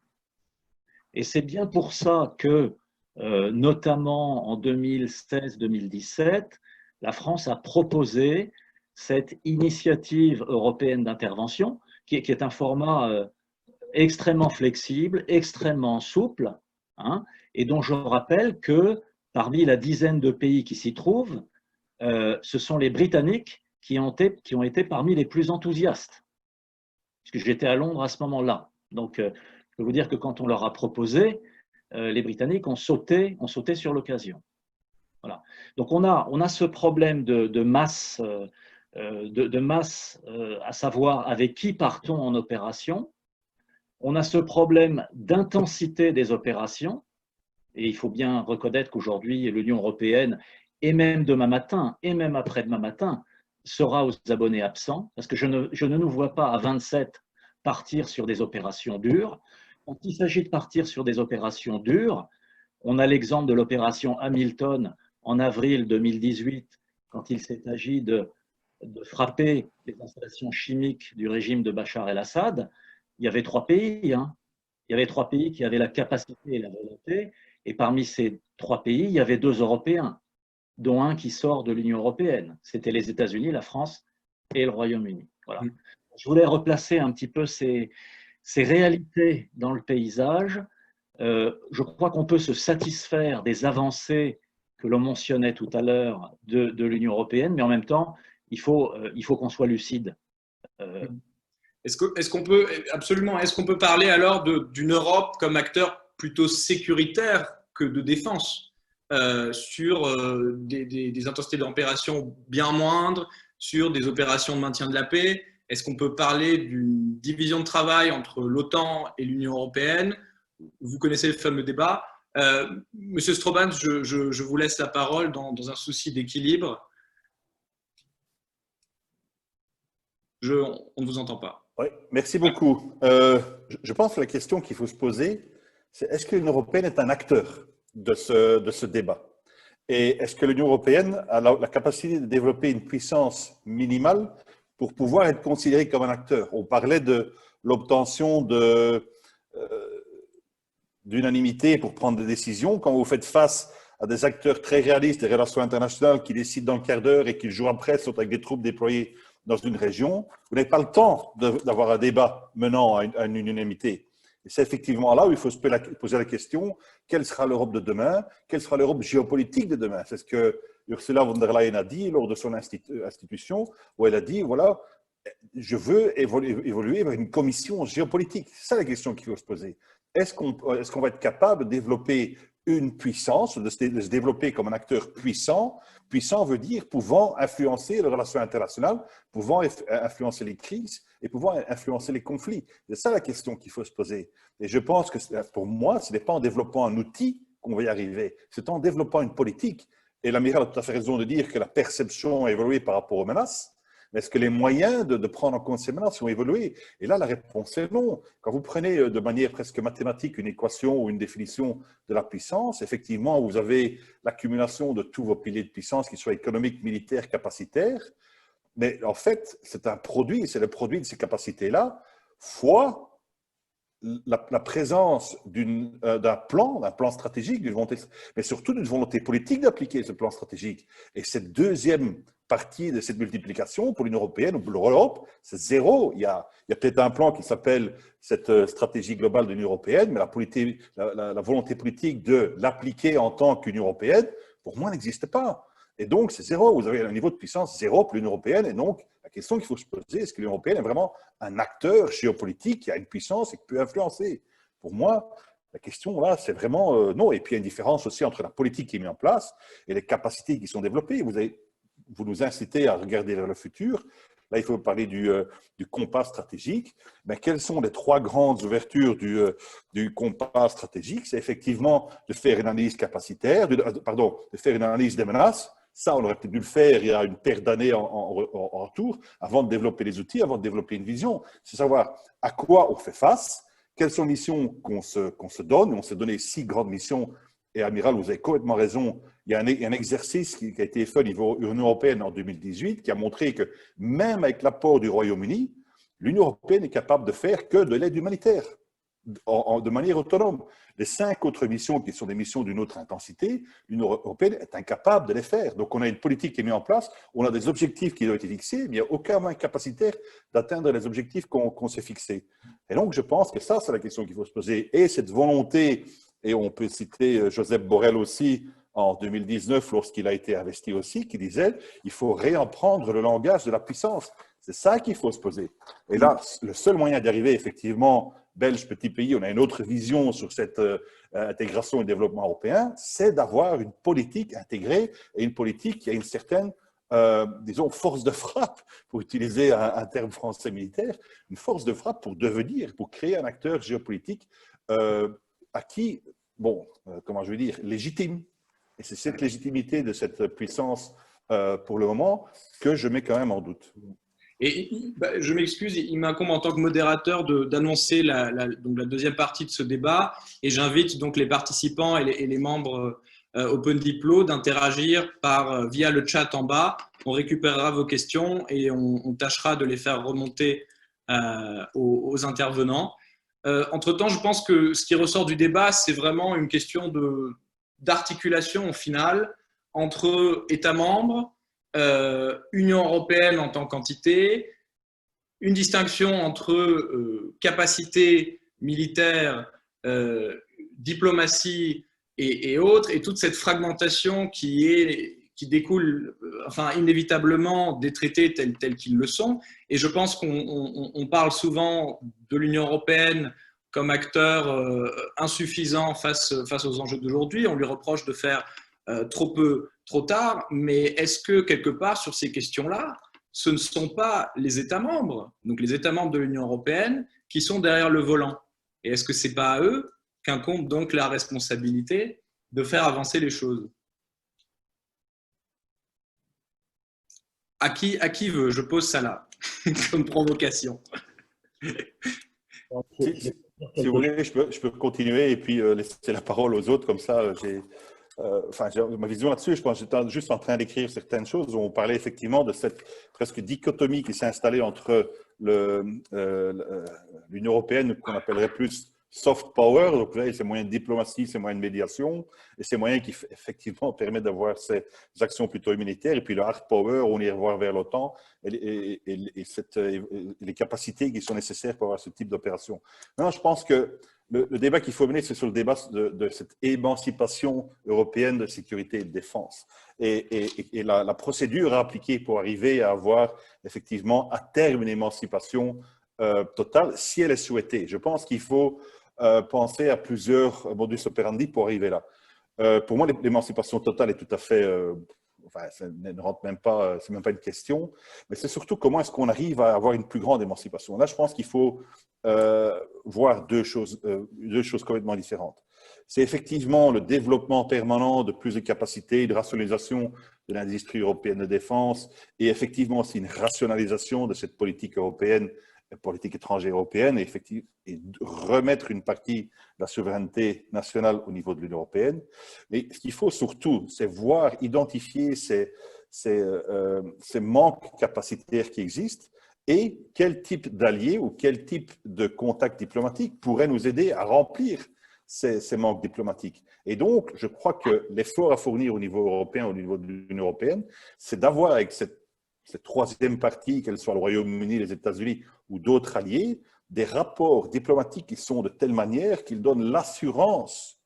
Et c'est bien pour ça que, notamment en 2016-2017, la France a proposé cette initiative européenne d'intervention, qui est un format extrêmement flexible, extrêmement souple, et dont je rappelle que parmi la dizaine de pays qui s'y trouvent, ce sont les Britanniques qui ont été parmi les plus enthousiastes, puisque j'étais à Londres à ce moment-là. Donc, je peux vous dire que quand on leur a proposé, les Britanniques ont sauté sur l'occasion. Voilà. Donc, on a ce problème de masse, à savoir avec qui partons en opération. On a ce problème d'intensité des opérations, Et il faut bien reconnaître qu'aujourd'hui, l'Union européenne, et même demain matin, et même après-demain matin, sera aux abonnés absents, parce que je ne nous vois pas à 27 partir sur des opérations dures. Quand il s'agit de partir sur des opérations dures, on a l'exemple de l'opération Hamilton en avril 2018, quand il s'est agi de frapper les installations chimiques du régime de Bachar el-Assad. Il y avait 3 pays, hein. Il y avait 3 pays qui avaient la capacité et la volonté, et parmi ces 3 pays, il y avait 2 Européens, dont un qui sort de l'Union européenne. C'était les États-Unis, la France et le Royaume-Uni. Voilà. Je voulais replacer un petit peu ces réalités dans le paysage. Je crois qu'on peut se satisfaire des avancées que l'on mentionnait tout à l'heure de l'Union européenne, mais en même temps, il faut qu'on soit lucide. Est-ce qu'on peut absolument, est-ce qu'on peut parler alors d'une Europe comme acteur plutôt sécuritaire que de défense sur des intensités d'opération bien moindres, sur des opérations de maintien de la paix? Est-ce qu'on peut parler d'une division de travail entre l'OTAN et l'Union européenne? Vous connaissez le fameux débat. Monsieur Stroban, je vous laisse la parole dans un souci d'équilibre. On ne vous entend pas. Oui, merci beaucoup. Je pense que la question qu'il faut se poser, c'est est-ce que l'Union européenne est un acteur de ce débat? Et est-ce que l'Union européenne a la capacité de développer une puissance minimale pour pouvoir être considérée comme un acteur? On parlait de l'obtention d'unanimité pour prendre des décisions. Quand vous faites face à des acteurs très réalistes des relations internationales qui décident dans le quart d'heure et qui, le jour après, sont avec des troupes déployées dans une région, vous n'avez pas le temps d'avoir un débat menant à une unanimité. Et c'est effectivement là où il faut se poser la question, quelle sera l'Europe de demain? Quelle sera l'Europe géopolitique de demain? C'est ce que Ursula von der Leyen a dit lors de son institution, où elle a dit, voilà, je veux évoluer vers une commission géopolitique. C'est ça la question qu'il faut se poser. Est-ce qu'on va être capable de développer une puissance, de se développer comme un acteur puissant? Puissant veut dire pouvant influencer les relations internationales, pouvant influencer les crises et pouvant influencer les conflits. C'est ça la question qu'il faut se poser. Et je pense que pour moi, ce n'est pas en développant un outil qu'on va y arriver, c'est en développant une politique. Et l'amiral a tout à fait raison de dire que la perception a évolué par rapport aux menaces. Mais est-ce que les moyens de prendre en compte ces menaces ont évolué? Et là, la réponse est non. Quand vous prenez de manière presque mathématique une équation ou une définition de la puissance, effectivement, vous avez l'accumulation de tous vos piliers de puissance, qu'ils soient économiques, militaires, capacitaires. Mais en fait, c'est un produit, c'est le produit de ces capacités-là, fois la présence d'un plan stratégique, d'une volonté, mais surtout d'une volonté politique d'appliquer ce plan stratégique. Et cette deuxième partie de cette multiplication pour l'Union européenne ou pour l'Europe, c'est zéro. Il y a peut-être un plan qui s'appelle cette stratégie globale de l'Union européenne, mais la volonté politique de l'appliquer en tant qu'Union européenne, pour moi, n'existe pas. Et donc, c'est zéro. Vous avez un niveau de puissance zéro pour l'Union européenne. Et donc, la question qu'il faut se poser, est-ce que l'Union européenne est vraiment un acteur géopolitique qui a une puissance et qui peut influencer? Pour moi, la question là, c'est vraiment non. Et puis, il y a une différence aussi entre la politique qui est mise en place et les capacités qui sont développées. Vous nous incitez à regarder vers le futur. Là, il faut parler du compas stratégique. Mais quelles sont les 3 grandes ouvertures du compas stratégique? C'est effectivement de faire une analyse capacitaire, de faire une analyse des menaces. Ça, on aurait peut-être dû le faire il y a une paire d'années en retour, avant de développer les outils, avant de développer une vision. C'est savoir à quoi on fait face, quelles sont les missions qu'on se donne. On s'est donné 6 grandes missions. Et Amiral, vous avez complètement raison. Il y a un exercice qui a été fait au niveau de l'Union européenne en 2018 qui a montré que même avec l'apport du Royaume-Uni, l'Union européenne est capable de faire que de l'aide humanitaire de manière autonome. Les 5 autres missions qui sont des missions d'une autre intensité, l'Union européenne est incapable de les faire. Donc on a une politique qui est mise en place, on a des objectifs qui ont été fixés, mais il n'y a aucun moyen capacitaire d'atteindre les objectifs qu'on s'est fixés. Et donc je pense que ça, c'est la question qu'il faut se poser. Et cette volonté, et on peut citer Joseph Borrell aussi, en 2019, lorsqu'il a été investi aussi, qui disait il faut réapprendre le langage de la puissance. C'est ça qu'il faut se poser. Et là, le seul moyen d'y arriver, effectivement, Belge, petit pays, on a une autre vision sur cette intégration et développement européen, c'est d'avoir une politique intégrée et une politique qui a une certaine, disons, force de frappe, pour utiliser un terme français militaire, une force de frappe pour devenir, pour créer un acteur géopolitique à qui comment je vais dire, légitime. Et c'est cette légitimité de cette puissance, pour le moment, que je mets quand même en doute. Et je m'excuse, il m'incombe en tant que modérateur d'annoncer donc la deuxième partie de ce débat, et j'invite donc les participants et les membres Open Diplo d'interagir via le chat en bas. On récupérera vos questions et on tâchera de les faire remonter aux intervenants. Entre-temps, je pense que ce qui ressort du débat, c'est vraiment une question d'articulation au final entre États membres, Union européenne en tant qu'entité, une distinction entre capacité militaire, diplomatie et autres, et toute cette fragmentation qui découle inévitablement des traités tels qu'ils le sont. Et je pense qu'on parle souvent de l'Union européenne comme acteur insuffisant face aux enjeux d'aujourd'hui. On lui reproche de faire trop peu, trop tard, mais est-ce que quelque part sur ces questions-là, ce ne sont pas les États membres, donc les États membres de l'Union européenne, qui sont derrière le volant? Et est-ce que ce n'est pas à eux qu'incombe donc la responsabilité de faire avancer les choses? À qui veut? Je pose ça là, comme provocation. Si vous voulez, je peux continuer et puis laisser la parole aux autres, comme ça ma vision là-dessus, je pense que j'étais juste en train d'écrire certaines choses où on parlait effectivement de cette presque dichotomie qui s'est installée entre l'Union européenne, qu'on appellerait plus soft power, donc vous voyez, ces moyens de diplomatie, ces moyens de médiation, et ces moyens qui effectivement permettent d'avoir ces actions plutôt humanitaires, et puis le hard power, on y revoit vers l'OTAN, et les capacités qui sont nécessaires pour avoir ce type d'opération. Maintenant, je pense que le débat qu'il faut mener, c'est sur le débat de cette émancipation européenne de sécurité et de défense. Et la procédure à appliquer pour arriver à avoir effectivement à terme une émancipation totale, si elle est souhaitée. Je pense qu'il faut penser à plusieurs modus operandi pour arriver là. Pour moi, l'émancipation totale est tout à fait... ça ne rentre même pas, c'est même pas une question, mais c'est surtout comment est-ce qu'on arrive à avoir une plus grande émancipation. Là, je pense qu'il faut voir deux choses complètement différentes. C'est effectivement le développement permanent de plus de capacités, de rationalisation de l'industrie européenne de défense, et effectivement aussi une rationalisation de cette politique européenne, politique étrangère européenne, et remettre une partie de la souveraineté nationale au niveau de l'Union européenne. Mais ce qu'il faut surtout, c'est voir, identifier ces manques capacitaires qui existent et quel type d'alliés ou quel type de contact diplomatique pourrait nous aider à remplir ces manques diplomatiques. Et donc, je crois que l'effort à fournir au niveau européen, au niveau de l'Union européenne, c'est d'avoir avec cette troisième partie, qu'elle soit le Royaume-Uni, les États-Unis ou d'autres alliés, des rapports diplomatiques qui sont de telle manière qu'ils donnent l'assurance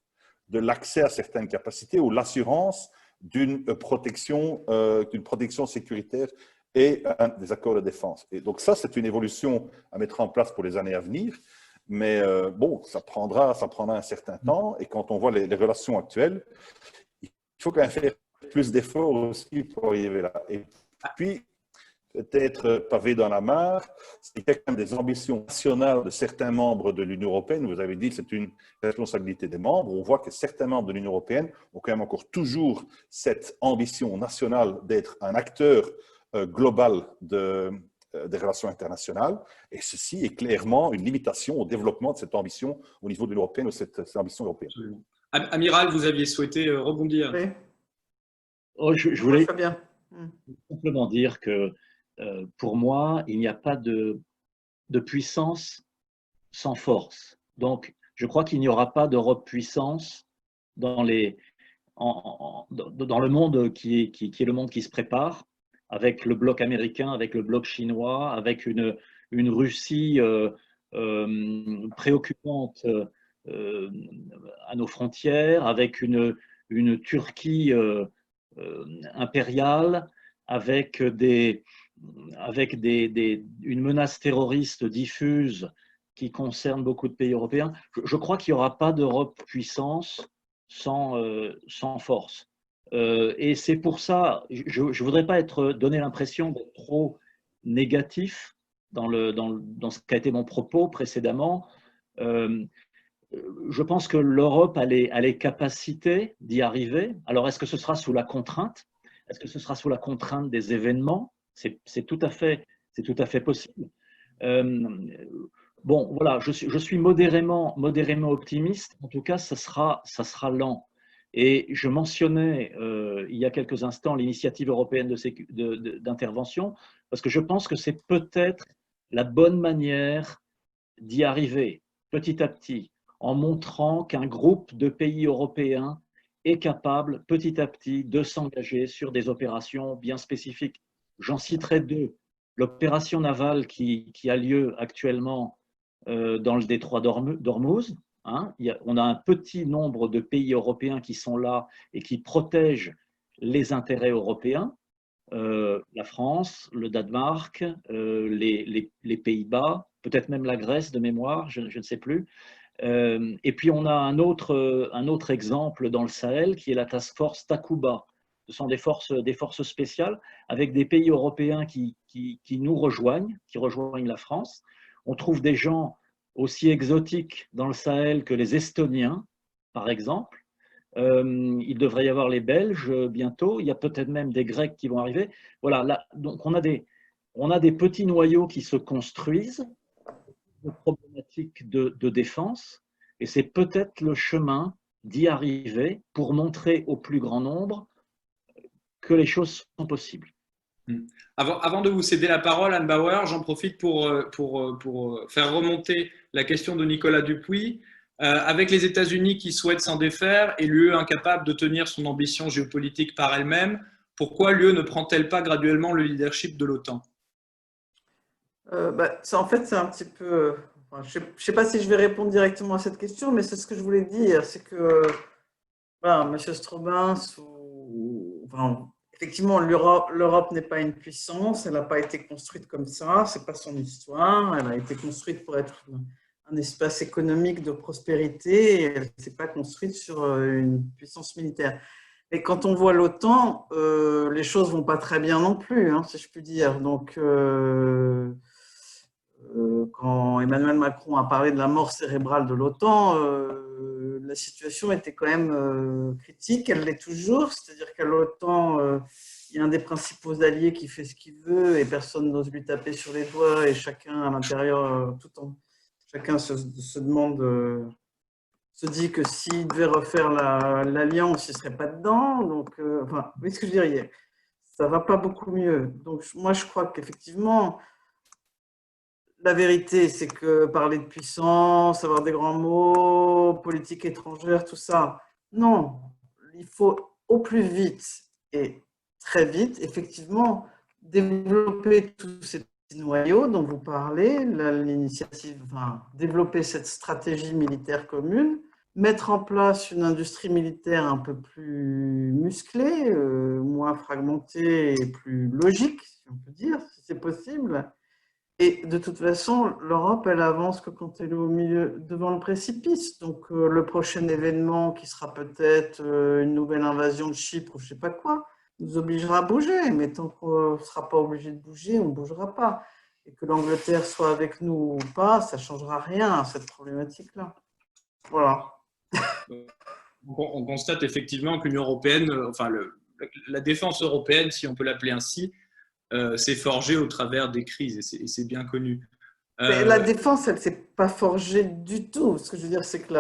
de l'accès à certaines capacités ou l'assurance d'une protection sécuritaire et des accords de défense. Et donc ça, c'est une évolution à mettre en place pour les années à venir, mais ça prendra un certain temps, et quand on voit les relations actuelles, il faut quand même faire plus d'efforts aussi pour arriver là. Et puis, peut-être pavé dans la mare, c'est quand même des ambitions nationales de certains membres de l'Union européenne. Vous avez dit que c'est une responsabilité des membres. On voit que certains membres de l'Union européenne ont quand même encore toujours cette ambition nationale d'être un acteur global des relations internationales. Et ceci est clairement une limitation au développement de cette ambition au niveau de l'Union européenne, ou cette ambition européenne. Absolument. Amiral, vous aviez souhaité rebondir. Oui. Je voulais bien. simplement dire que pour moi, il n'y a pas de puissance sans force. Donc, je crois qu'il n'y aura pas d'Europe puissance dans le monde qui est le monde qui se prépare, avec le bloc américain, avec le bloc chinois, avec une Russie préoccupante à nos frontières, avec une Turquie impériale, avec une menace terroriste diffuse qui concerne beaucoup de pays européens. Je crois qu'il n'y aura pas d'Europe puissance sans force. Et c'est pour ça, je ne voudrais pas donner l'impression d'être trop négatif dans ce qu'a été mon propos précédemment. je pense que l'Europe a les capacités d'y arriver. Alors, est-ce que ce sera sous la contrainte? Est-ce que ce sera sous la contrainte des événements? C'est tout à fait possible. Bon, voilà, je suis modérément optimiste. En tout cas, ça sera lent. Et je mentionnais il y a quelques instants l'initiative européenne d'intervention, parce que je pense que c'est peut-être la bonne manière d'y arriver petit à petit, en montrant qu'un groupe de pays européens est capable petit à petit de s'engager sur des opérations bien spécifiques. J'en citerai deux. L'opération navale qui a lieu actuellement dans le détroit d'Ormuz. Hein, on a un petit nombre de pays européens qui sont là et qui protègent les intérêts européens. La France, le Danemark, les Pays-Bas, peut-être même la Grèce de mémoire, je ne sais plus. Et puis on a un autre exemple dans le Sahel qui est la Task Force Takuba. Ce sont des forces spéciales avec des pays européens qui nous rejoignent, qui rejoignent la France. On trouve des gens aussi exotiques dans le Sahel que les Estoniens, par exemple. Il devrait y avoir les Belges bientôt. Il y a peut-être même des Grecs qui vont arriver. Voilà, là, donc on a des petits noyaux qui se construisent, de problématiques de défense, et c'est peut-être le chemin d'y arriver pour montrer au plus grand nombre que les choses sont possibles. Avant de vous céder la parole, Anne Bauer, j'en profite pour faire remonter la question de Nicolas Dupuis. Avec les États-Unis qui souhaitent s'en défaire et l'UE incapable de tenir son ambition géopolitique par elle-même, pourquoi l'UE ne prend-elle pas graduellement le leadership de l'OTAN? En fait, c'est un petit peu… je ne sais pas si je vais répondre directement à cette question, mais c'est ce que je voulais dire. C'est que M. Strobens, effectivement, l'Europe n'est pas une puissance, elle n'a pas été construite comme ça, ce n'est pas son histoire, elle a été construite pour être un espace économique de prospérité, et elle ne s'est pas construite sur une puissance militaire. Et quand on voit l'OTAN, les choses ne vont pas très bien non plus, hein, si je puis dire. Donc, quand Emmanuel Macron a parlé de la mort cérébrale de l'OTAN, la situation était quand même critique, elle l'est toujours, c'est-à-dire qu'à l'OTAN, il y a un des principaux alliés qui fait ce qu'il veut et personne n'ose lui taper sur les doigts et chacun à l'intérieur, chacun se demande, se dit que s'il devait refaire l'alliance, il ne serait pas dedans. Donc, vous voyez ce que je veux dire, ça ne va pas beaucoup mieux. Donc, moi, je crois qu'effectivement, la vérité, c'est que parler de puissance, avoir des grands mots, politique étrangère, tout ça, non. Il faut au plus vite et très vite, effectivement, développer tous ces noyaux dont vous parlez, l'initiative, développer cette stratégie militaire commune, mettre en place une industrie militaire un peu plus musclée, moins fragmentée et plus logique, si on peut dire, si c'est possible. Et de toute façon, l'Europe, elle avance que quand elle est au milieu, devant le précipice. Donc, le prochain événement qui sera peut-être une nouvelle invasion de Chypre ou je ne sais pas quoi, nous obligera à bouger. Mais tant qu'on ne sera pas obligé de bouger, on ne bougera pas. Et que l'Angleterre soit avec nous ou pas, ça ne changera rien à cette problématique-là. Voilà. On constate effectivement que l'Union européenne, la défense européenne, si on peut l'appeler ainsi, s'est forgée au travers des crises et c'est bien connu. Mais la défense, elle ne s'est pas forgée du tout. Ce que je veux dire, c'est que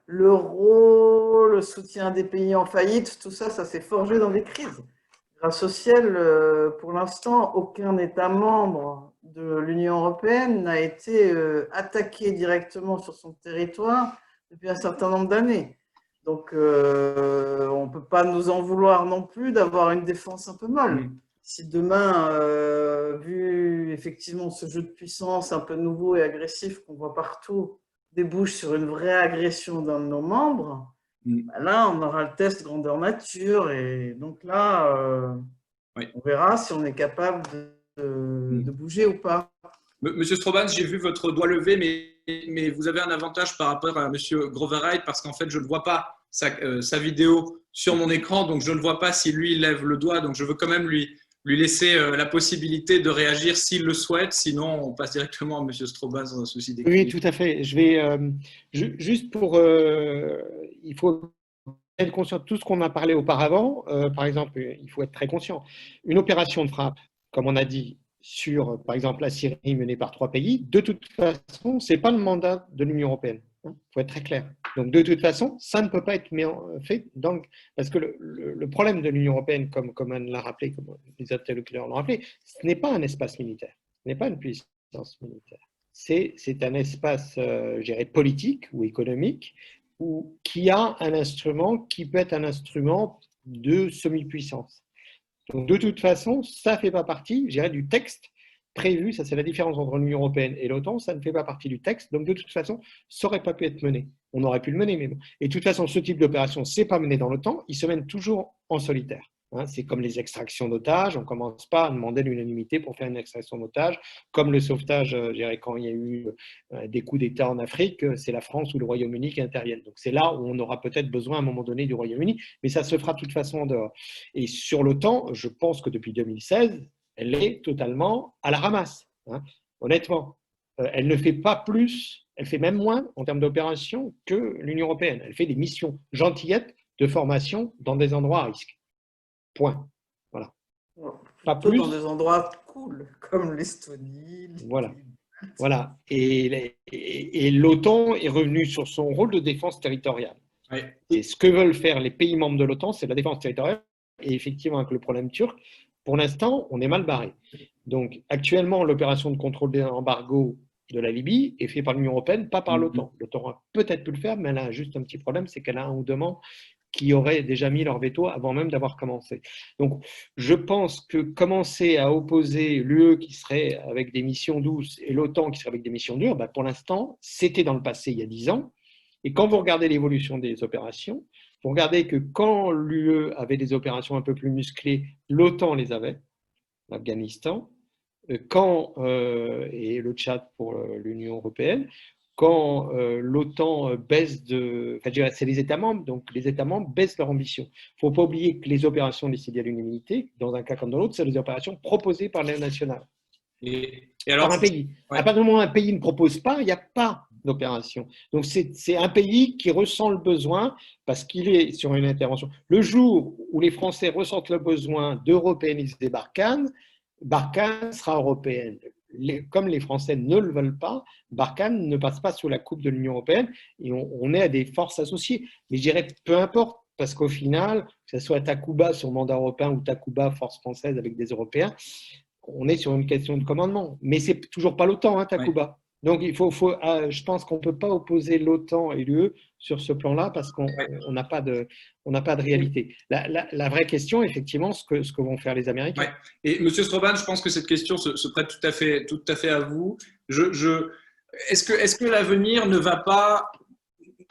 l'euro, le soutien des pays en faillite, tout ça, ça s'est forgé dans des crises. Grâce au ciel, pour l'instant, aucun État membre de l'Union européenne n'a été attaqué directement sur son territoire depuis un certain nombre d'années. Donc, on ne peut pas nous en vouloir non plus d'avoir une défense un peu molle. Si demain, vu effectivement ce jeu de puissance un peu nouveau et agressif qu'on voit partout, débouche sur une vraie agression d'un de nos membres, là, on aura le test grandeur nature. Et donc là, on verra si on est capable de bouger ou pas. Monsieur Strobans, j'ai vu votre doigt levé, mais vous avez un avantage par rapport à Monsieur Groverheit parce qu'en fait, je ne vois pas sa vidéo sur mon écran, donc je ne vois pas si lui il lève le doigt, donc je veux quand même lui lui laisser la possibilité de réagir s'il le souhaite. Sinon, on passe directement à M. Stroban dans un souci d'équilibre. Oui, tout à fait. Je vais juste pour, il faut être conscient de tout ce qu'on a parlé auparavant. Par exemple, il faut être très conscient. Une opération de frappe, comme on a dit, sur, par exemple, la Syrie menée par 3 pays, de toute façon, ce n'est pas le mandat de l'Union européenne. Il faut être très clair. Donc, de toute façon, ça ne peut pas être fait parce que le problème de l'Union européenne, comme Anne l'a rappelé, comme les interlocuteurs l'ont rappelé, ce n'est pas un espace militaire, ce n'est pas une puissance militaire. C'est un espace, je dirais, politique ou économique qui a un instrument qui peut être un instrument de semi-puissance. Donc, de toute façon, ça ne fait pas partie, je dirais, du texte prévu. Ça, c'est la différence entre l'Union européenne et l'OTAN. Ça ne fait pas partie du texte. Donc, de toute façon, ça n'aurait pas pu être mené. On aurait pu le mener, mais bon. Et de toute façon, ce type d'opération, ce n'est pas mené dans l'OTAN. Il se mène toujours en solitaire. C'est comme les extractions d'otages. On ne commence pas à demander l'unanimité pour faire une extraction d'otages. Comme le sauvetage, je dirais, quand il y a eu des coups d'État en Afrique, c'est la France ou le Royaume-Uni qui interviennent. Donc, c'est là où on aura peut-être besoin à un moment donné du Royaume-Uni, mais ça se fera de toute façon en dehors. Et sur l'OTAN, je pense que depuis 2016, elle est totalement à la ramasse. Honnêtement, elle ne fait pas plus, elle fait même moins en termes d'opérations que l'Union européenne. Elle fait des missions gentillettes de formation dans des endroits à risque. Point. Voilà. Pas plus. Dans des endroits cool, comme l'Estonie. Voilà. Voilà. Et l'OTAN est revenu sur son rôle de défense territoriale. Oui. Et ce que veulent faire les pays membres de l'OTAN, c'est la défense territoriale. Et effectivement, avec le problème turc, pour l'instant, on est mal barré. Donc, actuellement, l'opération de contrôle des embargos de la Libye est faite par l'Union européenne, pas par l'OTAN. L'OTAN a peut-être pu le faire, mais elle a juste un petit problème, c'est qu'elle a un ou deux membres qui auraient déjà mis leur veto avant même d'avoir commencé. Donc, je pense que commencer à opposer l'UE qui serait avec des missions douces et l'OTAN qui serait avec des missions dures, pour l'instant, c'était dans le passé il y a 10 ans. Et quand vous regardez l'évolution des opérations, vous regardez que quand l'UE avait des opérations un peu plus musclées, l'OTAN les avait, l'Afghanistan, et le Tchad pour l'Union européenne, quand l'OTAN baisse c'est les États membres, donc les États membres baissent leur ambition. Il ne faut pas oublier que les opérations décidées à l'unanimité, dans un cas comme dans l'autre, c'est des opérations proposées par les nationales. Et alors, par un pays. Ouais. À partir du moment où un pays ne propose pas, il n'y a pas d'opération. Donc, c'est un pays qui ressent le besoin parce qu'il est sur une intervention. Le jour où les Français ressentent le besoin d'européaniser Barkhane, Barkhane sera européenne. Comme les Français ne le veulent pas, Barkhane ne passe pas sous la coupe de l'Union européenne et on est à des forces associées. Mais je dirais peu importe, parce qu'au final, que ce soit Takuba sur mandat européen ou Takuba, force française avec des Européens, on est sur une question de commandement. Mais ce n'est toujours pas l'OTAN, Takuba. Ouais. Donc, je pense qu'on ne peut pas opposer l'OTAN et l'UE sur ce plan-là parce qu'on n'a pas de réalité. La vraie question, effectivement, ce que vont faire les Américains. Ouais. Et M. Stroban, je pense que cette question se prête tout à fait à vous. Est-ce que l'avenir ne va pas…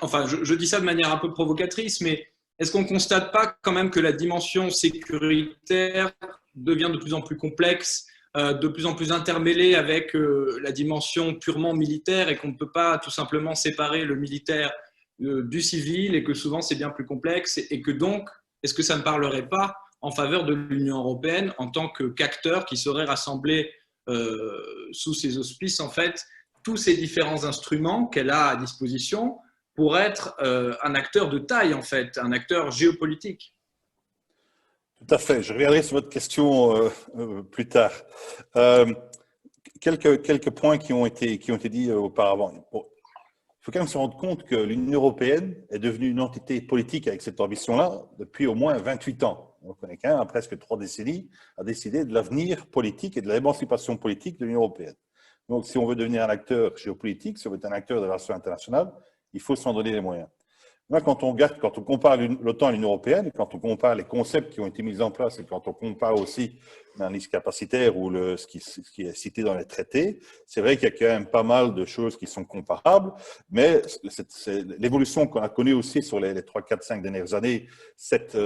Enfin, je dis ça de manière un peu provocatrice, mais est-ce qu'on ne constate pas quand même que la dimension sécuritaire devient de plus en plus complexe, de plus en plus intermêlée avec la dimension purement militaire et qu'on ne peut pas tout simplement séparer le militaire du civil et que souvent c'est bien plus complexe et que donc, est-ce que ça ne parlerait pas en faveur de l'Union européenne en tant qu'acteur qui serait rassemblé sous ses auspices, en fait, tous ces différents instruments qu'elle a à disposition pour être un acteur de taille, en fait, un acteur géopolitique? Tout à fait. Je reviendrai sur votre question plus tard. Quelques points qui ont été dits auparavant. Bon, il faut quand même se rendre compte que l'Union européenne est devenue une entité politique avec cette ambition-là depuis au moins 28 ans. On connaît quand même, à presque 3 décennies, à décider de l'avenir politique et de l'émancipation politique de l'Union européenne. Donc, si on veut devenir un acteur géopolitique, si on veut être un acteur de la relation internationale, il faut s'en donner les moyens. Là, quand on compare l'OTAN et l'Union européenne, quand on compare les concepts qui ont été mis en place et quand on compare aussi l'analyse capacitaire ou ce qui est cité dans les traités, c'est vrai qu'il y a quand même pas mal de choses qui sont comparables, mais l'évolution qu'on a connue aussi sur les 3, 4, 5 dernières années, cette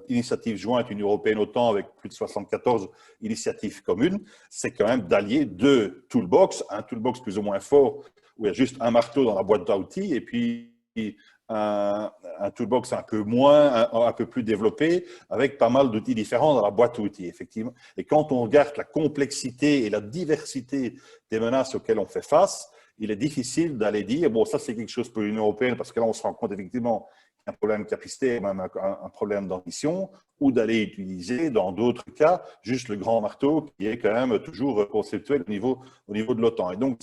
initiative jointe Union européenne-OTAN avec plus de 74 initiatives communes, c'est quand même d'allier deux toolbox, un toolbox plus ou moins fort où il y a juste un marteau dans la boîte à outils et puis un un toolbox un peu un peu plus développé, avec pas mal d'outils différents dans la boîte à outils, effectivement. Et quand on regarde la complexité et la diversité des menaces auxquelles on fait face, il est difficile d'aller dire, bon, ça c'est quelque chose pour l'Union européenne, parce que là on se rend compte effectivement qu'il y a un problème de capacité, même un problème d'ambition, ou d'aller utiliser dans d'autres cas juste le grand marteau qui est quand même toujours conceptuel au niveau de l'OTAN. Et donc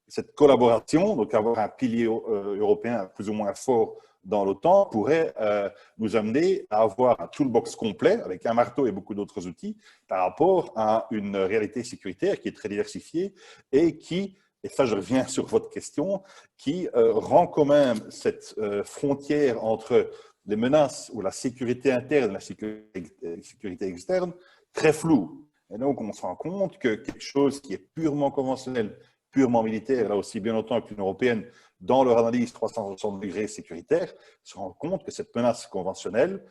cette collaboration, donc avoir un pilier européen plus ou moins fort dans l'OTAN, pourrait nous amener à avoir un toolbox complet avec un marteau et beaucoup d'autres outils par rapport à une réalité sécuritaire qui est très diversifiée et qui, et ça je reviens sur votre question, qui rend quand même cette frontière entre les menaces ou la sécurité interne et la sécurité externe très floue. Et donc on se rend compte que quelque chose qui est purement conventionnel, purement militaire, là aussi bien longtemps que l'Union européenne, dans leur analyse 360 degrés sécuritaire, se rend compte que cette menace conventionnelle,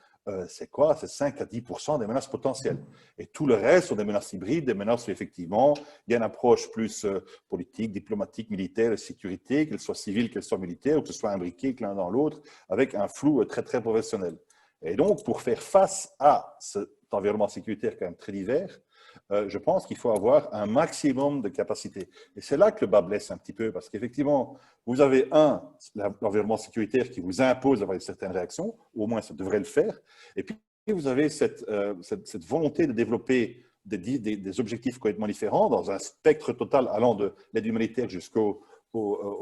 c'est quoi? C'est 5 à 10% des menaces potentielles. Et tout le reste sont des menaces hybrides, des menaces où effectivement, il y a une approche plus politique, diplomatique, militaire, de sécurité, qu'elle soit civile, qu'elle soit militaire, ou que ce soit imbriqué l'un dans l'autre, avec un flou très, très professionnel. Et donc, pour faire face à cet environnement sécuritaire quand même très divers, je pense qu'il faut avoir un maximum de capacité. Et c'est là que le bas blesse un petit peu, parce qu'effectivement, vous avez l'environnement sécuritaire qui vous impose d'avoir une certaine réaction, ou au moins ça devrait le faire, et puis vous avez cette volonté de développer des objectifs complètement différents dans un spectre total allant de l'aide humanitaire jusqu'aux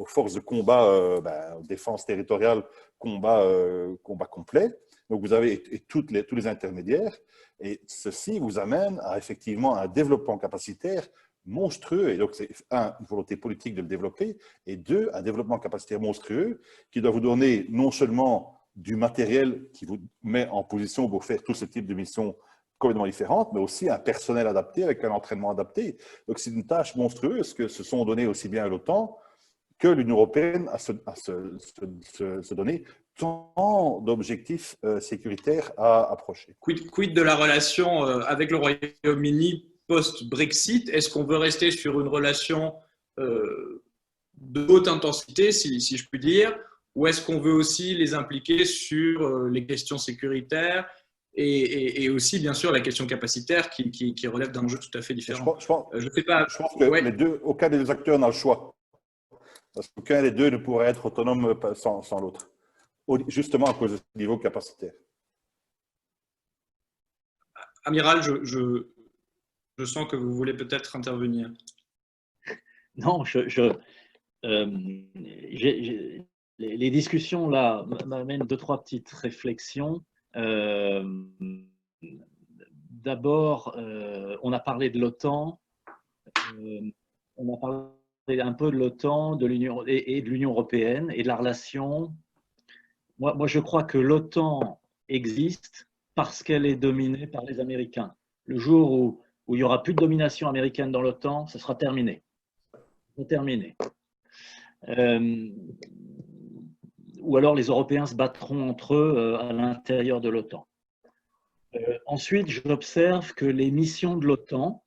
forces de combat, défense territoriale, combat complet. Donc, vous avez tous les intermédiaires et ceci vous amène à effectivement un développement capacitaire monstrueux. Et donc, c'est une volonté politique de le développer et deux, un développement capacitaire monstrueux qui doit vous donner non seulement du matériel qui vous met en position pour faire tout ce type de missions complètement différentes, mais aussi un personnel adapté avec un entraînement adapté. Donc, c'est une tâche monstrueuse que se sont données aussi bien à l'OTAN que l'Union européenne à se donner tant d'objectifs sécuritaires à approcher. Quid de la relation avec le Royaume-Uni post-Brexit? Est-ce qu'on veut rester sur une relation de haute intensité, si je puis dire, ou est-ce qu'on veut aussi les impliquer sur les questions sécuritaires et aussi, bien sûr, la question capacitaire qui relève d'un enjeu tout à fait différent? Je pense que les deux, aucun des deux acteurs n'a le choix. Parce qu'aucun des deux ne pourrait être autonome sans l'autre, justement à cause du niveau capacitaire. Amiral, je sens que vous voulez peut-être intervenir. Non, les discussions là m'amènent deux, trois petites réflexions. D'abord, on a parlé de l'OTAN, on a parlé un peu de l'OTAN et de l'Union européenne et de la relation. Moi, je crois que l'OTAN existe parce qu'elle est dominée par les Américains. Le jour où il n'y aura plus de domination américaine dans l'OTAN, ce sera terminé. Ou alors les Européens se battront entre eux à l'intérieur de l'OTAN. Ensuite, j'observe que les missions de l'OTAN,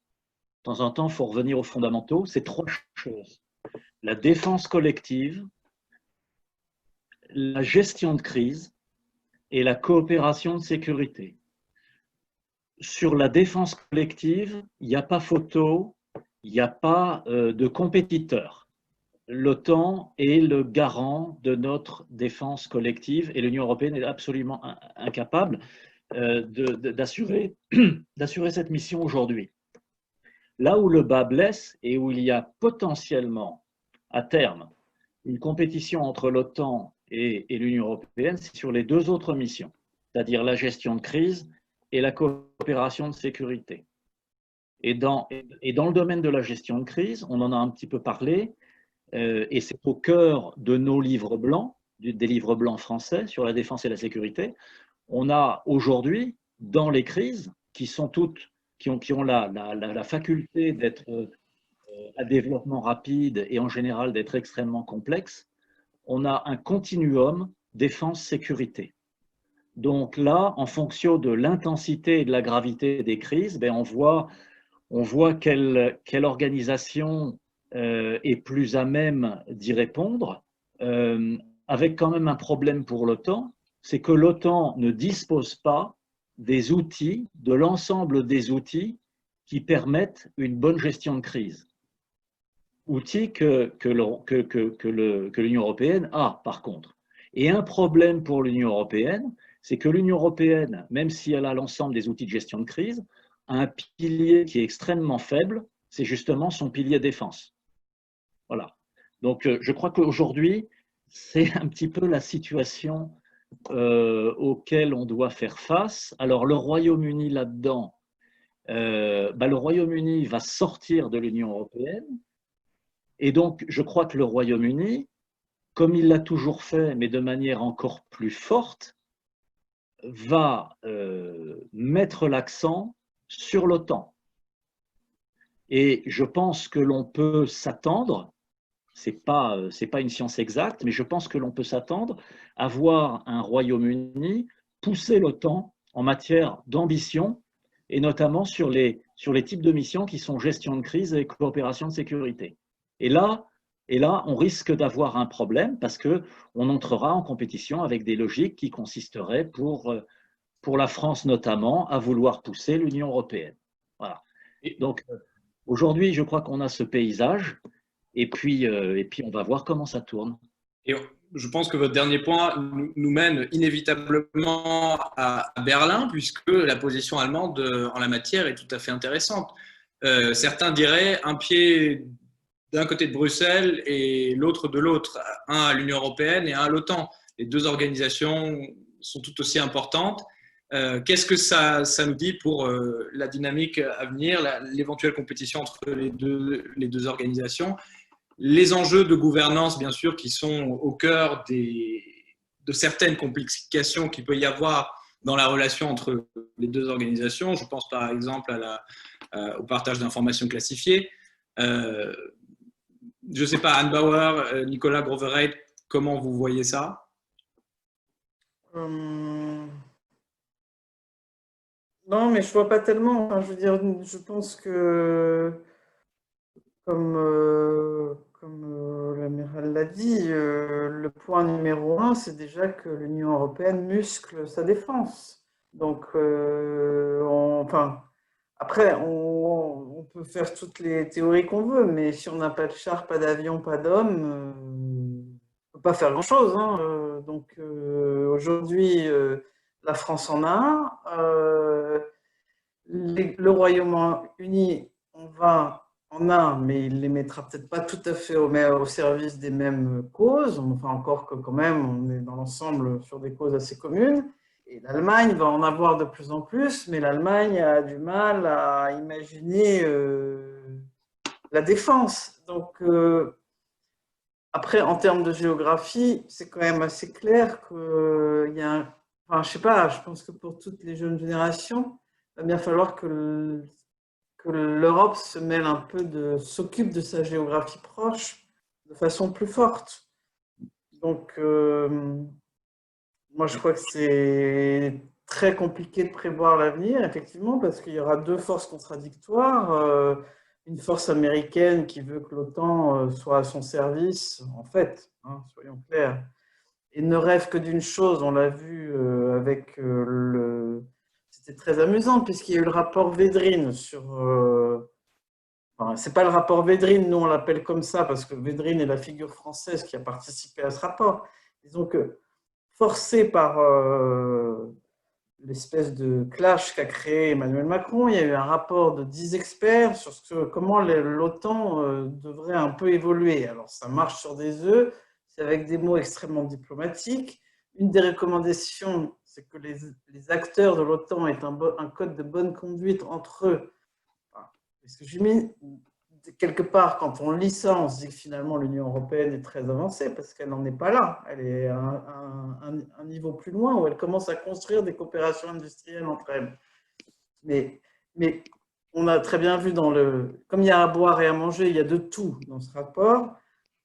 de temps en temps, il faut revenir aux fondamentaux, c'est trois choses. La défense collective, la gestion de crise et la coopération de sécurité. Sur la défense collective, il n'y a pas photo, il n'y a pas de compétiteur. L'OTAN est le garant de notre défense collective et l'Union européenne est absolument incapable d'assurer cette mission aujourd'hui. Là où le bas blesse et où il y a potentiellement, à terme, une compétition entre l'OTAN et l'Union européenne, c'est sur les deux autres missions, c'est-à-dire la gestion de crise et la coopération de sécurité. Et dans le domaine de la gestion de crise, on en a un petit peu parlé, et c'est au cœur de nos livres blancs, des livres blancs français sur la défense et la sécurité. On a aujourd'hui, dans les crises, qui ont la faculté d'être à développement rapide et en général d'être extrêmement complexes, on a un continuum défense-sécurité. Donc là, en fonction de l'intensité et de la gravité des crises, on voit quelle organisation est plus à même d'y répondre, avec quand même un problème pour l'OTAN, c'est que l'OTAN ne dispose pas des outils, de l'ensemble des outils qui permettent une bonne gestion de crise. Outils que l'Union européenne a, par contre. Et un problème pour l'Union européenne, c'est que l'Union européenne, même si elle a l'ensemble des outils de gestion de crise, a un pilier qui est extrêmement faible, c'est justement son pilier défense. Voilà. Donc, je crois qu'aujourd'hui, c'est un petit peu la situation auquel on doit faire face. Alors, le Royaume-Uni là-dedans, le Royaume-Uni va sortir de l'Union européenne. Et donc, je crois que le Royaume-Uni, comme il l'a toujours fait, mais de manière encore plus forte, va mettre l'accent sur l'OTAN. Et je pense que l'on peut s'attendre, c'est pas une science exacte, mais je pense que l'on peut s'attendre à voir un Royaume-Uni pousser l'OTAN en matière d'ambition, et notamment sur les types de missions qui sont gestion de crise et coopération de sécurité. Et là, on risque d'avoir un problème parce qu'on entrera en compétition avec des logiques qui consisteraient, pour la France notamment, à vouloir pousser l'Union européenne. Voilà. Donc, aujourd'hui, je crois qu'on a ce paysage et puis on va voir comment ça tourne. Et je pense que votre dernier point nous mène inévitablement à Berlin, puisque la position allemande en la matière est tout à fait intéressante. Certains diraient un pied d'un côté de Bruxelles et l'autre de l'autre, un à l'Union européenne et un à l'OTAN. Les deux organisations sont tout aussi importantes. Qu'est-ce que ça nous dit pour la dynamique à venir, l'éventuelle compétition entre les deux organisations, les enjeux de gouvernance, bien sûr, qui sont au cœur de certaines complications qu'il peut y avoir dans la relation entre les deux organisations. Je pense par exemple au partage d'informations classifiées. Je ne sais pas, Anne Bauer, Nicolas Grovereit, comment vous voyez ça? Non, mais je ne vois pas tellement. Enfin, je veux dire, je pense que, comme l'amiral l'a dit, le point numéro 1, c'est déjà que l'Union européenne muscle sa défense. Donc, après, on peut faire toutes les théories qu'on veut, mais si on n'a pas de char, pas d'avion, pas d'hommes, on ne peut pas faire grand-chose. Hein. Donc, aujourd'hui, la France en a un. Le Royaume-Uni en a, mais il ne les mettra peut-être pas tout à fait au service des mêmes causes. Enfin, encore que quand même, on est dans l'ensemble sur des causes assez communes. Et l'Allemagne va en avoir de plus en plus, mais l'Allemagne a du mal à imaginer la défense. Donc, après, en termes de géographie, c'est quand même assez clair qu'il y a enfin, je sais pas, je pense que pour toutes les jeunes générations, il va bien falloir que l'Europe s'occupe de sa géographie proche de façon plus forte. Donc, moi, je crois que c'est très compliqué de prévoir l'avenir, effectivement, parce qu'il y aura deux forces contradictoires. Une force américaine qui veut que l'OTAN soit à son service, en fait, hein, soyons clairs, et ne rêve que d'une chose, on l'a vu avec C'était très amusant, puisqu'il y a eu le rapport Védrine sur... Enfin, c'est pas le rapport Védrine, nous on l'appelle comme ça, parce que Védrine est la figure française qui a participé à ce rapport. Disons que, forcé par l'espèce de clash qu'a créé Emmanuel Macron, il y a eu un rapport de 10 experts sur comment l'OTAN devrait un peu évoluer. Alors ça marche sur des œufs, c'est avec des mots extrêmement diplomatiques. Une des recommandations, c'est que les acteurs de l'OTAN aient un code de bonne conduite entre eux. Parce que quelque part, quand on lit ça, on se dit que finalement l'Union européenne est très avancée parce qu'elle n'en est pas là. Elle est à un niveau plus loin où elle commence à construire des coopérations industrielles entre elles. Mais on a très bien vu comme il y a à boire et à manger, il y a de tout dans ce rapport.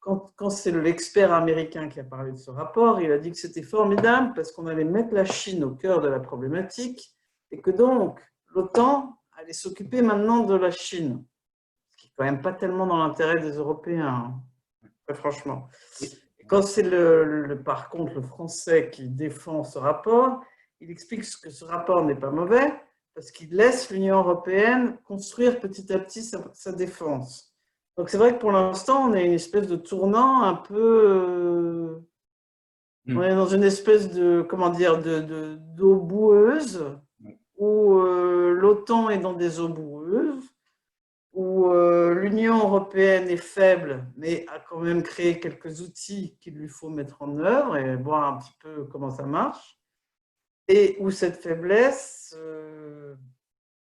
Quand c'est l'expert américain qui a parlé de ce rapport, il a dit que c'était formidable parce qu'on allait mettre la Chine au cœur de la problématique et que donc l'OTAN allait s'occuper maintenant de la Chine. Ce qui n'est quand même pas tellement dans l'intérêt des Européens, très franchement. quand c'est par contre le Français qui défend ce rapport, il explique que ce rapport n'est pas mauvais parce qu'il laisse l'Union européenne construire petit à petit sa défense. Donc c'est vrai que pour l'instant, on est une espèce de tournant un peu... on est dans une espèce de, comment dire, d'eau boueuse, où l'OTAN est dans des eaux boueuses, où l'Union européenne est faible, mais a quand même créé quelques outils qu'il lui faut mettre en œuvre et voir un petit peu comment ça marche. Et où cette faiblesse,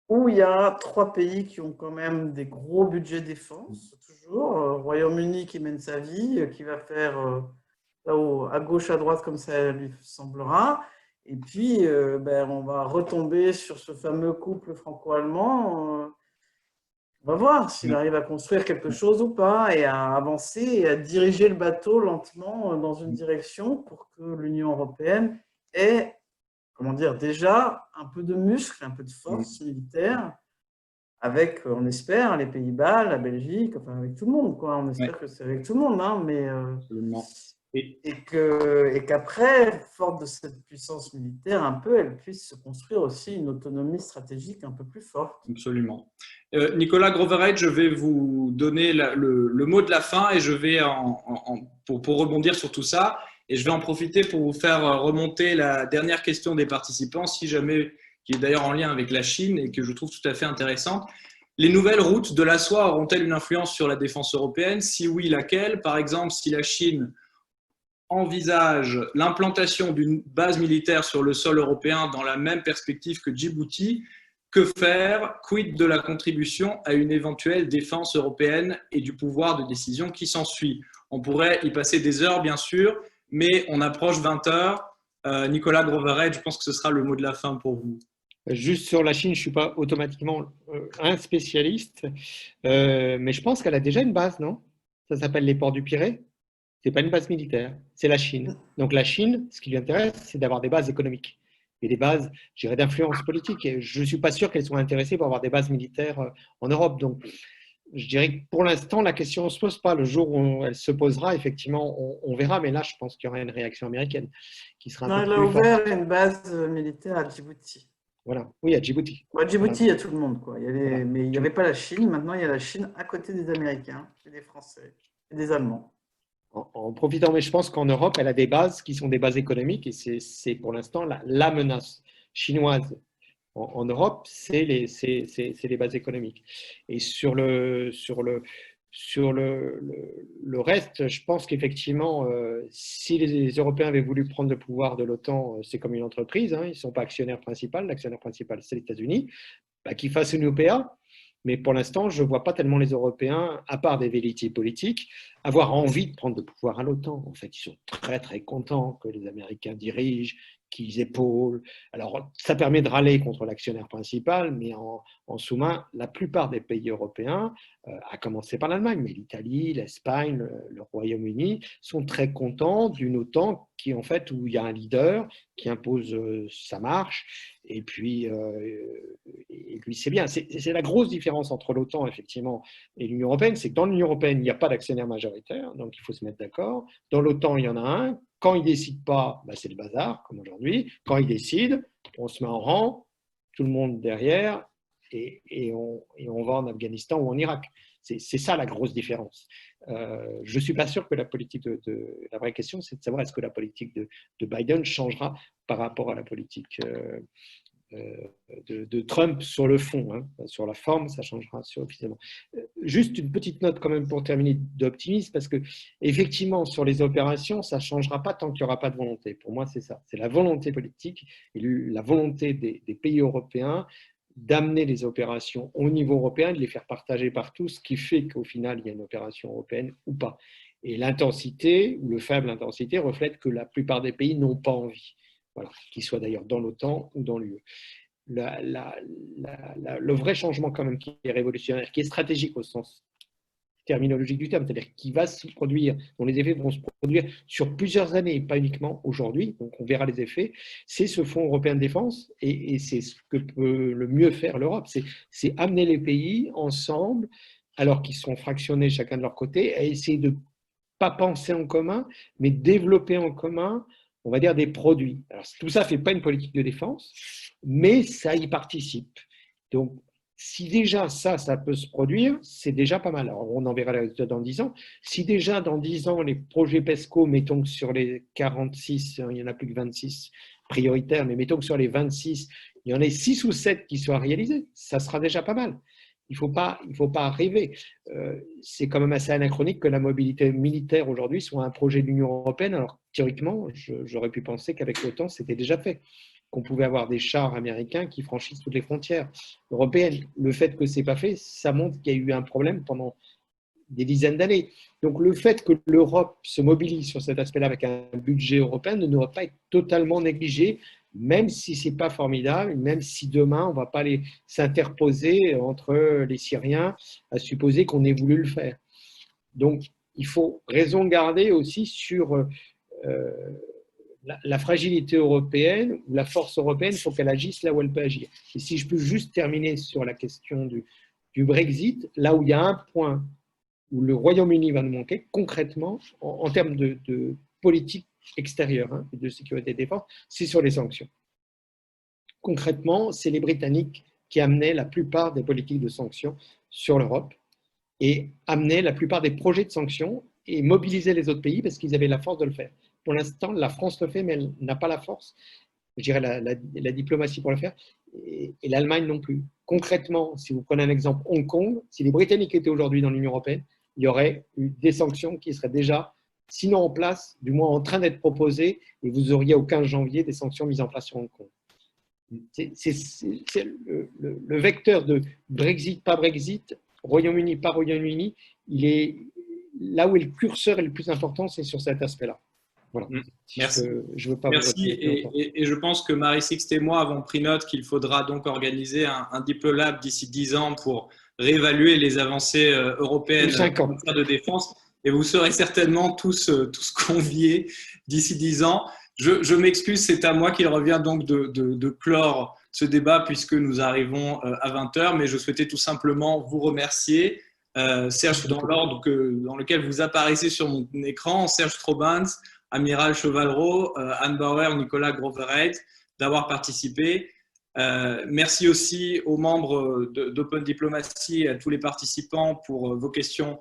où il y a 3 pays qui ont quand même des gros budgets défense, toujours. Royaume-Uni qui mène sa vie, qui va faire à gauche, à droite, comme ça lui semblera. Et puis, on va retomber sur ce fameux couple franco-allemand. On va voir s'il arrive à construire quelque chose ou pas et à avancer et à diriger le bateau lentement dans une direction pour que l'Union européenne ait, comment dire, déjà un peu de muscle, un peu de force militaire avec, on espère, les Pays-Bas, la Belgique, enfin avec tout le monde, quoi. On espère que c'est avec tout le monde, hein, mais et qu'après, forte de cette puissance militaire un peu, elle puisse se construire aussi une autonomie stratégique un peu plus forte. Absolument. Nicolas Groverette, je vais vous donner le mot de la fin et je vais, pour rebondir sur tout ça, et je vais en profiter pour vous faire remonter la dernière question des participants, si jamais, qui est d'ailleurs en lien avec la Chine et que je trouve tout à fait intéressante. Les nouvelles routes de la soie auront-elles une influence sur la défense européenne? Si oui, laquelle? Par exemple, si la Chine envisage l'implantation d'une base militaire sur le sol européen dans la même perspective que Djibouti, que faire? Quid de la contribution à une éventuelle défense européenne et du pouvoir de décision qui s'ensuit? On pourrait y passer des heures, bien sûr, mais on approche 20 heures. Nicolas Groverette, je pense que ce sera le mot de la fin pour vous. Juste sur la Chine, je ne suis pas automatiquement un spécialiste, mais je pense qu'elle a déjà une base, non? Ça s'appelle les ports du Pirée. Ce n'est pas une base militaire, c'est la Chine. Donc la Chine, ce qui lui intéresse, c'est d'avoir des bases économiques et des bases, je dirais, d'influence politique. Et je ne suis pas sûr qu'elles soient intéressées pour avoir des bases militaires en Europe. Donc je dirais que pour l'instant, la question ne se pose pas. Le jour où elle se posera, effectivement, on verra. Mais là, je pense qu'il y aura une réaction américaine qui sera un peu plus forte. Elle a ouvert une base militaire à Djibouti. Voilà. Oui, à Djibouti. À Djibouti, il y a tout le monde, quoi. Mais il n'y avait pas la Chine. Maintenant, il y a la Chine à côté des Américains, et des Français, et des Allemands. En profitant, mais je pense qu'en Europe, elle a des bases qui sont des bases économiques et c'est pour l'instant la menace chinoise en Europe, c'est les bases économiques. Et sur le reste, je pense qu'effectivement, si les Européens avaient voulu prendre le pouvoir de l'OTAN, c'est comme une entreprise, hein, ils ne sont pas actionnaires principaux, l'actionnaire principal c'est les États-Unis, qu'ils fassent une OPA. Mais pour l'instant, je ne vois pas tellement les Européens, à part des velléités politiques, avoir envie de prendre le pouvoir à l'OTAN. En fait, ils sont très, très contents que les Américains dirigent, qu'ils épaulent. Alors, ça permet de râler contre l'actionnaire principal, mais en sous-main, la plupart des pays européens, à commencer par l'Allemagne, mais l'Italie, l'Espagne, le Royaume-Uni, sont très contents d'une OTAN qui, en fait, où il y a un leader qui impose sa marche. Et puis c'est bien. C'est la grosse différence entre l'OTAN, effectivement, et l'Union européenne, c'est que dans l'Union européenne, il n'y a pas d'actionnaire majoritaire, donc il faut se mettre d'accord. Dans l'OTAN, il y en a un. Quand il ne décide pas, c'est le bazar, comme aujourd'hui. Quand il décide, on se met en rang, tout le monde derrière, et on va en Afghanistan ou en Irak. C'est ça la grosse différence. Je ne suis pas sûr que la politique la vraie question, c'est de savoir est-ce que la politique de Biden changera par rapport à la politique de Trump sur le fond. Hein. Sur la forme, ça changera officiellement. Juste une petite note quand même pour terminer d'optimisme, parce que effectivement sur les opérations, ça ne changera pas tant qu'il n'y aura pas de volonté. Pour moi, c'est ça. C'est la volonté politique et la volonté des pays européens d'amener les opérations au niveau européen, de les faire partager par tous, ce qui fait qu'au final, il y a une opération européenne ou pas. Et l'intensité, ou le faible intensité, reflète que la plupart des pays n'ont pas envie. Voilà, qu'ils soient d'ailleurs dans l'OTAN ou dans l'UE. Le vrai changement quand même qui est révolutionnaire, qui est stratégique au sens terminologique du terme, c'est-à-dire qui va se produire, dont les effets vont se produire sur plusieurs années, pas uniquement aujourd'hui, donc on verra les effets, c'est ce Fonds européen de défense, et c'est ce que peut le mieux faire l'Europe, c'est amener les pays ensemble, alors qu'ils sont fractionnés chacun de leur côté, à essayer de pas penser en commun, mais développer en commun, on va dire, des produits. Alors, tout ça ne fait pas une politique de défense, mais ça y participe. Donc, si déjà ça peut se produire, c'est déjà pas mal. Alors, on en verra les résultats dans 10 ans. Si déjà dans 10 ans, les projets PESCO, mettons que sur les 46, il n'y en a plus que 26 prioritaires, mais mettons que sur les 26, il y en ait 6 ou 7 qui soient réalisés, ça sera déjà pas mal. Il faut pas rêver. C'est quand même assez anachronique que la mobilité militaire aujourd'hui soit un projet de l'Union européenne. Alors, théoriquement, j'aurais pu penser qu'avec l'OTAN, c'était déjà fait, qu'on pouvait avoir des chars américains qui franchissent toutes les frontières européennes. Le fait que ce n'est pas fait, ça montre qu'il y a eu un problème pendant des dizaines d'années. Donc, le fait que l'Europe se mobilise sur cet aspect-là avec un budget européen ne devrait pas être totalement négligé, même si ce n'est pas formidable, même si demain, on ne va pas s'interposer entre les Syriens, à supposer qu'on ait voulu le faire. Donc, il faut raison garder aussi sur la fragilité européenne ou la force européenne. Il faut qu'elle agisse là où elle peut agir. Et si je peux juste terminer sur la question du Brexit, là où il y a un point où le Royaume-Uni va nous manquer concrètement en termes de politique extérieure et de sécurité et de défense, c'est sur les sanctions. Concrètement, c'est les Britanniques qui amenaient la plupart des politiques de sanctions sur l'Europe et amenaient la plupart des projets de sanctions et mobilisaient les autres pays parce qu'ils avaient la force de le faire. Pour l'instant, la France le fait, mais elle n'a pas la force, je dirais la diplomatie pour le faire, et l'Allemagne non plus. Concrètement, si vous prenez un exemple Hong Kong, si les Britanniques étaient aujourd'hui dans l'Union européenne, il y aurait eu des sanctions qui seraient déjà, sinon en place, du moins en train d'être proposées, et vous auriez au 15 janvier des sanctions mises en place sur Hong Kong. C'est le vecteur de Brexit, pas Brexit, Royaume-Uni, pas Royaume-Uni, il est là où est le curseur est le plus important, c'est sur cet aspect-là. Voilà. Merci. Je veux pas Merci. Et je pense que Marie-Sixte et moi avons pris note qu'il faudra donc organiser un Diplolab d'ici 10 ans pour réévaluer les avancées européennes en matière de défense. Et vous serez certainement tous conviés d'ici 10 ans. Je m'excuse, c'est à moi qu'il revient donc de clore ce débat puisque nous arrivons à 20h, mais je souhaitais tout simplement vous remercier. Serge, dans l'ordre dans lequel vous apparaissez sur mon écran, Serge Trobans, Amiral Chevalreau, Anne Bauer, Nicolas Grovereit, d'avoir participé. Merci aussi aux membres d'Open Diplomacy et à tous les participants pour vos questions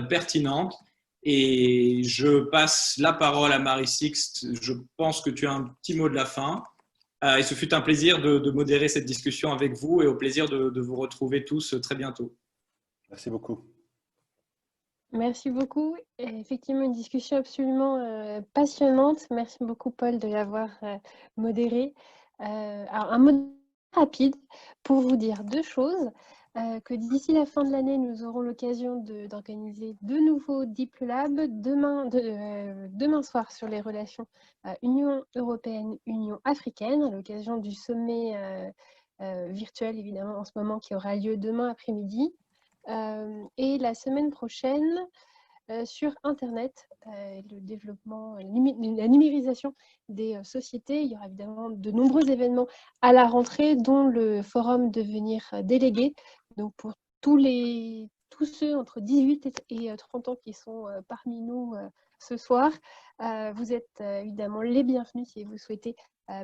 pertinentes. Et je passe la parole à Marie-Sixte. Je pense que tu as un petit mot de la fin. Et ce fut un plaisir de modérer cette discussion avec vous et au plaisir de vous retrouver tous très bientôt. Merci beaucoup. Merci beaucoup. Et effectivement, une discussion absolument passionnante. Merci beaucoup, Paul, de l'avoir modérée. Alors, un mot rapide pour vous dire deux choses. Que d'ici la fin de l'année, nous aurons l'occasion d'organiser de nouveaux Diplolab demain soir sur les relations Union européenne-Union africaine, à l'occasion du sommet virtuel, évidemment, en ce moment, qui aura lieu demain après-midi. Et la semaine prochaine, sur Internet, le développement, la numérisation des sociétés. Il y aura évidemment de nombreux événements à la rentrée, dont le forum Devenir délégué. Donc pour tous ceux entre 18 et 30 ans qui sont parmi nous ce soir, vous êtes évidemment les bienvenus si vous souhaitez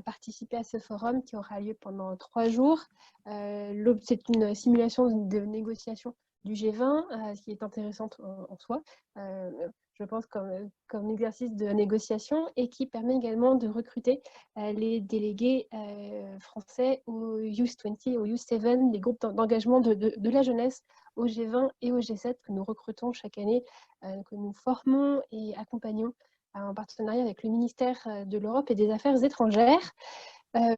participer à ce forum qui aura lieu pendant 3 jours. C'est une simulation de négociation du G20, ce qui est intéressante en soi, je pense, comme exercice de négociation, et qui permet également de recruter les délégués français au Youth 20, au Youth 7, les groupes d'engagement de la jeunesse au G20 et au G7 que nous recrutons chaque année, que nous formons et accompagnons en partenariat avec le ministère de l'Europe et des Affaires étrangères.